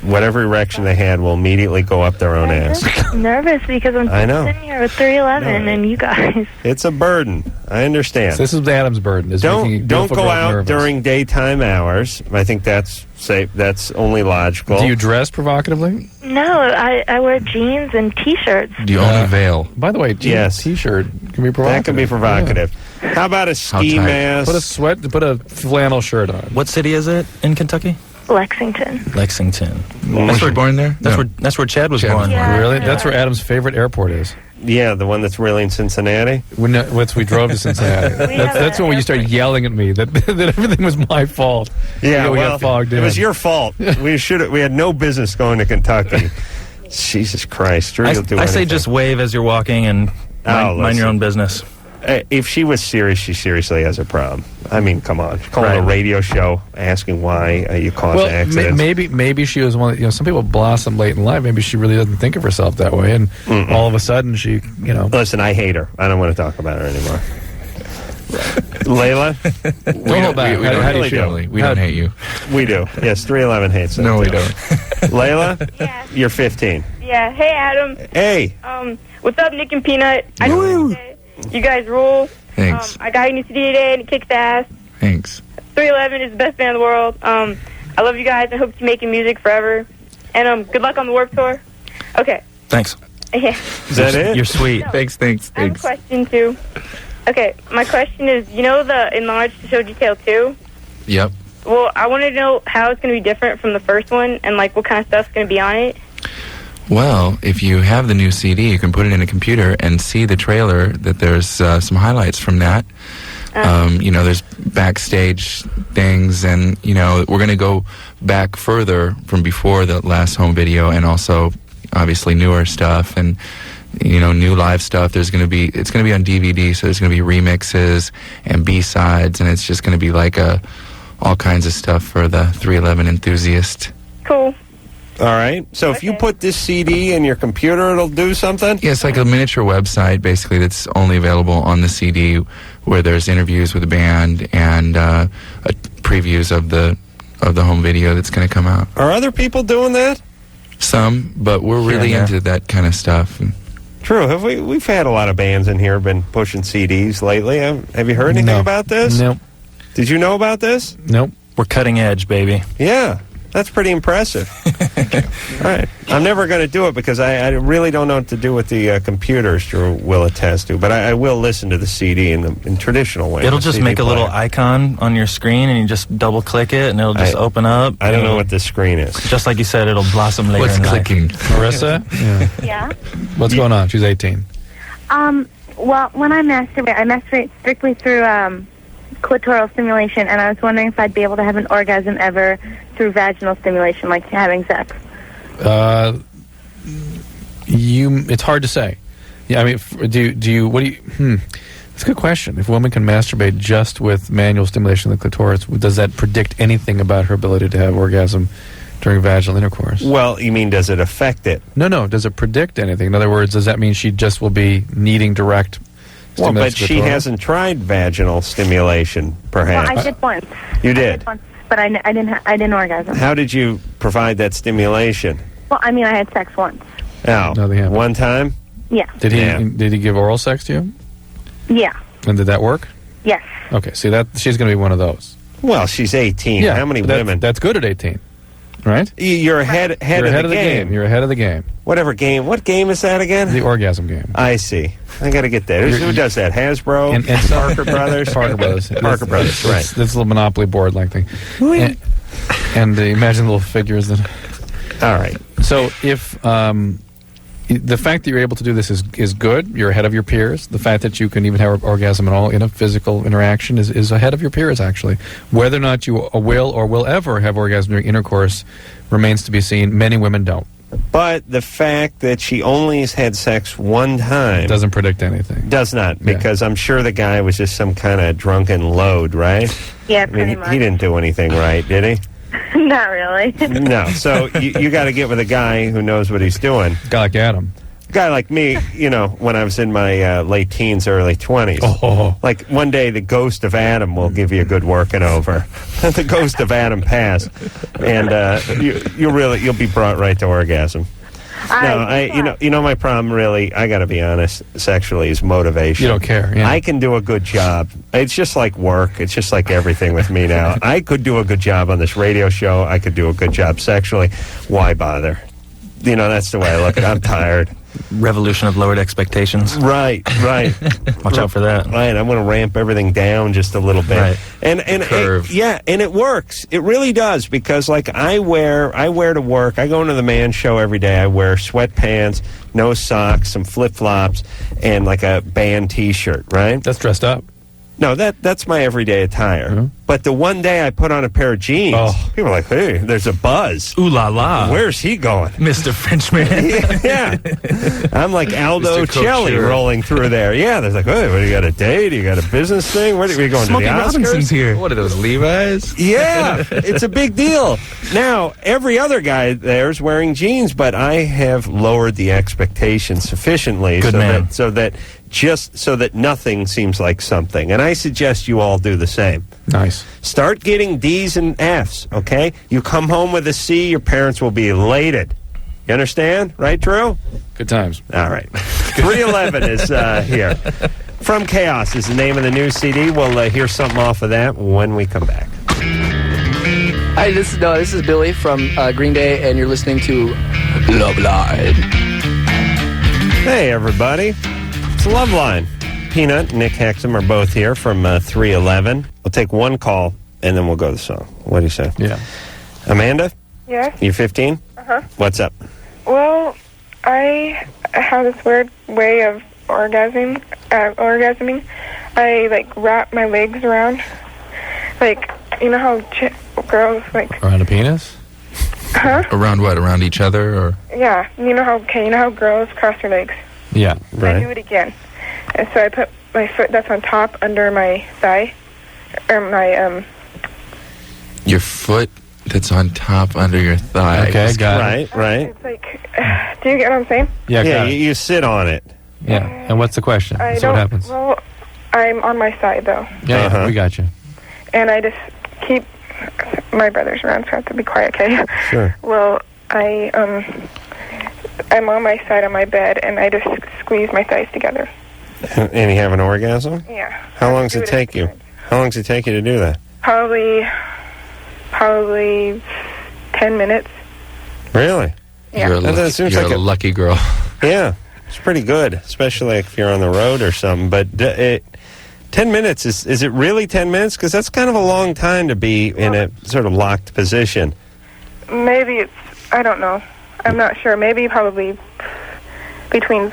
Whatever erection they had will immediately go up their own ass. I'm nervous because I'm I know. sitting here with 311 and you guys. It's a burden. I understand. So this is Adam's burden. Is making Don't beautiful go girls out nervous. during daytime hours. I think that's safe. That's only logical. Do you dress provocatively? No, I wear jeans and T-shirts. Do you own a veil? By the way, jeans, T-shirt can be provocative. That can be provocative. How about a ski tight? mask? Put a flannel shirt on. What city is it in Kentucky? Lexington. Lexington. Was she born there? That's where Chad was born. Yeah. Really? That's where Adam's favorite airport is. Yeah, the one that's really in Cincinnati. We drove to Cincinnati. That's when you started yelling at me that everything was my fault. Yeah, we well, got fogged in. it was your fault. We had no business going to Kentucky. Jesus Christ! Drew, you'll do I say anything. just wave as you're walking and mind your own business. If she was serious, she seriously has a problem. I mean, come on. Calling a radio show, asking why you caused accidents. Maybe she was one that, some people blossom late in life. Maybe she really doesn't think of herself that way. And all of a sudden she, Listen, I hate her. I don't want to talk about her anymore. Layla? Don't hold back. We don't How do you hate feel? you. We don't hate you. We do. Yes, 311 hates us. No, we don't. Layla? Yeah. You're 15. Yeah. Hey, Adam. Hey. What's up, Nick and Peanut? I just want to say, you guys rule. Thanks. I got a new CD today and it kicks ass. Thanks. 311 is the best band in the world. I love you guys. I hope to keep making music forever. And good luck on the Warped Tour. Okay. Thanks. Yeah. Is that it? You're sweet. Thanks. I have a question, too. Okay, my question is, the enlarged to show detail 2? Yep. Well, I want to know how it's going to be different from the first one and, what kind of stuff's going to be on it. Well, if you have the new CD, you can put it in a computer and see the trailer. That there's some highlights from that. There's backstage things, and we're going to go back further from before the last home video, and also obviously newer stuff and new live stuff. It's going to be on DVD, so there's going to be remixes and B-sides, and it's just going to be all kinds of stuff for the 311 enthusiast. Cool. All right. So if you put this CD in your computer, it'll do something? Yeah, it's like a miniature website, basically, that's only available on the CD, where there's interviews with the band and previews of the home video that's going to come out. Are other people doing that? Some, but we're really into that kind of stuff. True. We've had a lot of bands in here been pushing CDs lately. Have you heard anything about this? Nope. Did you know about this? Nope. We're cutting edge, baby. Yeah. That's pretty impressive. All right. I'm never going to do it because I really don't know what to do with the computers, Drew will attest to. But I will listen to the CD in traditional way. It'll just make a little icon on your screen, and you just double-click it, and it'll just open up. I don't know what this screen is. Just like you said, it'll blossom later in life. What's clicking? Marissa? Yeah. What's going on? She's 18. Well, when I masturbate strictly through clitoral stimulation, and I was wondering if I'd be able to have an orgasm ever through vaginal stimulation, like having sex. It's hard to say. Yeah, I mean, it's a good question. If a woman can masturbate just with manual stimulation of the clitoris, does that predict anything about her ability to have orgasm during vaginal intercourse? Well, you mean, does it affect it? No. Does it predict anything? In other words, does that mean she just will be needing direct Well, but stimulation? she hasn't tried vaginal stimulation, perhaps. Well, I did once. You did? But I didn't orgasm. How did you provide that stimulation? Well, I mean, I had sex once. No. Nothing happened. One time? Yeah. Did he give oral sex to you? Yeah. And did that work? Yes. Okay, see, that she's going to be one of those. Well, she's 18. Yeah, How many but women? That's good at 18, right? You're ahead of the game. You're ahead of the game. Whatever game. What game is that again? The orgasm game. I see. I got to get that. Who does that? Hasbro? And Parker Brothers? Parker Brothers. Parker Brothers, right. This little Monopoly board-like thing. And imagine the little figures that... All right. So if... the fact that you're able to do this is good. You're ahead of your peers. The fact that you can even have orgasm at all in a physical interaction is ahead of your peers, actually. Whether or not you will or will ever have orgasm during intercourse remains to be seen. Many women don't. But the fact that she only has had sex one time... Doesn't predict anything. Does not, because I'm sure the guy was just some kind of drunken load, right? Yeah, I pretty mean, much. he didn't do anything right, did he? Not really. No. So you got to get with a guy who knows what he's doing. A guy like Adam. A guy like me, when I was in my late teens, early 20s. Oh. Like one day the ghost of Adam will give you a good working over. The ghost of Adam pass. And you'll be brought right to orgasm. No, my problem really, I got to be honest, sexually is motivation. You don't care. Yeah. I can do a good job. It's just like work. It's just like everything with me now. I could do a good job on this radio show. I could do a good job sexually. Why bother? That's the way I look at it. I'm tired. Revolution of lowered expectations. Right. Watch out for that. Right, I'm going to ramp everything down just a little bit. Right. And it works. It really does, because like I wear to work. I go into the man show every day. I wear sweatpants, no socks, some flip-flops, and like a band T-shirt, right? That's dressed up. No, that's my everyday attire. Mm-hmm. But the one day I put on a pair of jeans, people are like, hey, there's a buzz. Ooh la la. Where's he going? Mr. Frenchman. Yeah. I'm like Aldo Celli rolling through there. Yeah, there's like, hey, what, you got a date? You got a business thing? Where are you going Smokey to the Oscars? Robinson's here. What are those, Levi's? Yeah, it's a big deal. Now, every other guy there's wearing jeans, but I have lowered the expectations sufficiently so that nothing seems like something. And I suggest you all do the same. Nice. Start getting D's and F's, okay? You come home with a C, your parents will be elated. You understand? Right, Drew? Good times. All right. 311 is here. From Chaos is the name of the new CD. We'll hear something off of that when we come back. Hi, this is Billy from Green Day, and you're listening to Loveline. Hey, everybody. It's Loveline. Peanut and Nick Hexum are both here from 311. We'll take one call, and then we'll go to the song. What do you say? Yeah. Amanda? Yeah? You 15? Uh-huh. What's up? Well, I have this weird way of orgasming. I, wrap my legs around. You know how girls, Around a penis? Huh? Around what? Around each other, or? Yeah. You know how girls cross their legs? Yeah. I do it again. And so I put my foot that's on top under my thigh. Or my, Your foot that's on top under your thigh. Okay, got it. Right. It's do you get what I'm saying? Yeah, you sit on it. Yeah. And what's the question? I So don't, what happens? Well, I'm on my side, though. Yeah, we got you. And I just keep my brother's around, so I have to be quiet, okay? Sure. Well, I'm on my side on my bed, and I just squeeze my thighs together. And you have an orgasm? Yeah. How long does it take you? How long does it take you to do that? Probably 10 minutes. Really? Yeah. You're a lucky girl. Yeah. It's pretty good, especially if you're on the road or something. But 10 minutes, is it really 10 minutes? Because that's kind of a long time to be in a sort of locked position. Maybe I don't know. I'm not sure. Maybe probably between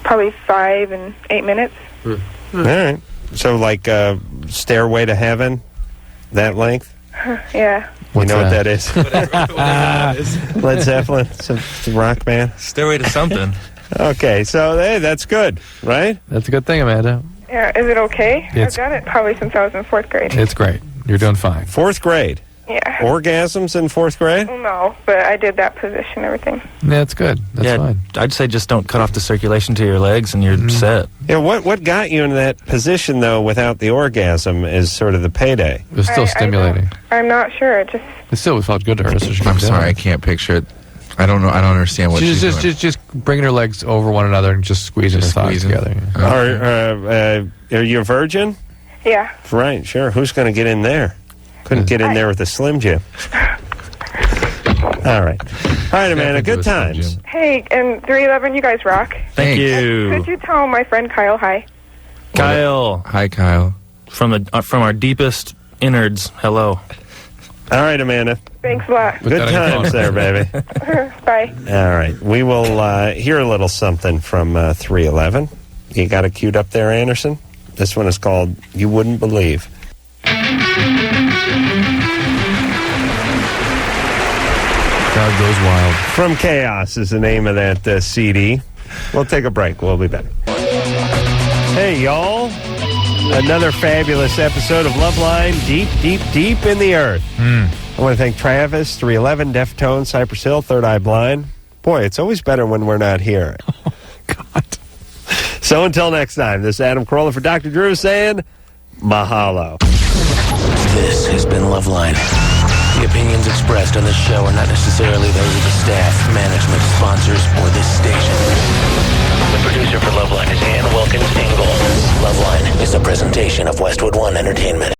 5 and 8 minutes. All right. So like Stairway to Heaven, that length? Yeah. You know what that is? Led Zeppelin, it's a rock band. Stairway to something. Okay, so hey, that's good, right? That's a good thing, Amanda. Yeah. Is it okay? It's- I've done it probably since I was in 4th grade. It's great. You're doing fine. 4th grade? Yeah. Orgasms in 4th grade? No, but I did that position and everything. Yeah, it's good. That's fine. I'd say just don't cut off the circulation to your legs and you're set. Yeah, what got you in that position, though, without the orgasm is sort of the payday. It was still stimulating. I'm not sure. It It still felt good to her. So she I'm sorry, I can't picture it. I don't know. I don't understand what she's doing. Just bringing her legs over one another and just squeezing her thighs together. Are you a virgin? Yeah. Right, sure. Who's going to get in there? Couldn't get in there with a Slim Jim. All right, Amanda. Good times. Hey, and 311, you guys rock. Thank you. Could you tell my friend Kyle hi? Kyle. Hi, Kyle. From our deepest innards. Hello. All right, Amanda. Thanks a lot. Good times there, baby. Bye. All right. We will hear a little something from 311. You got it queued up there, Anderson? This one is called You Wouldn't Believe. Crowd goes wild. From Chaos is the name of that CD. We'll take a break. We'll be back. Hey, y'all. Another fabulous episode of Loveline, deep, deep, deep in the earth. I want to thank Travis, 311, Deftone, Cypress Hill, Third Eye Blind. Boy, it's always better when we're not here. Oh, God. So until next time, this is Adam Carolla for Dr. Drew saying mahalo. This has been Loveline. The opinions expressed on this show are not necessarily those of the staff, management, sponsors, or this station. The producer for Loveline is Ann Wilkins Ingle. Loveline is a presentation of Westwood One Entertainment.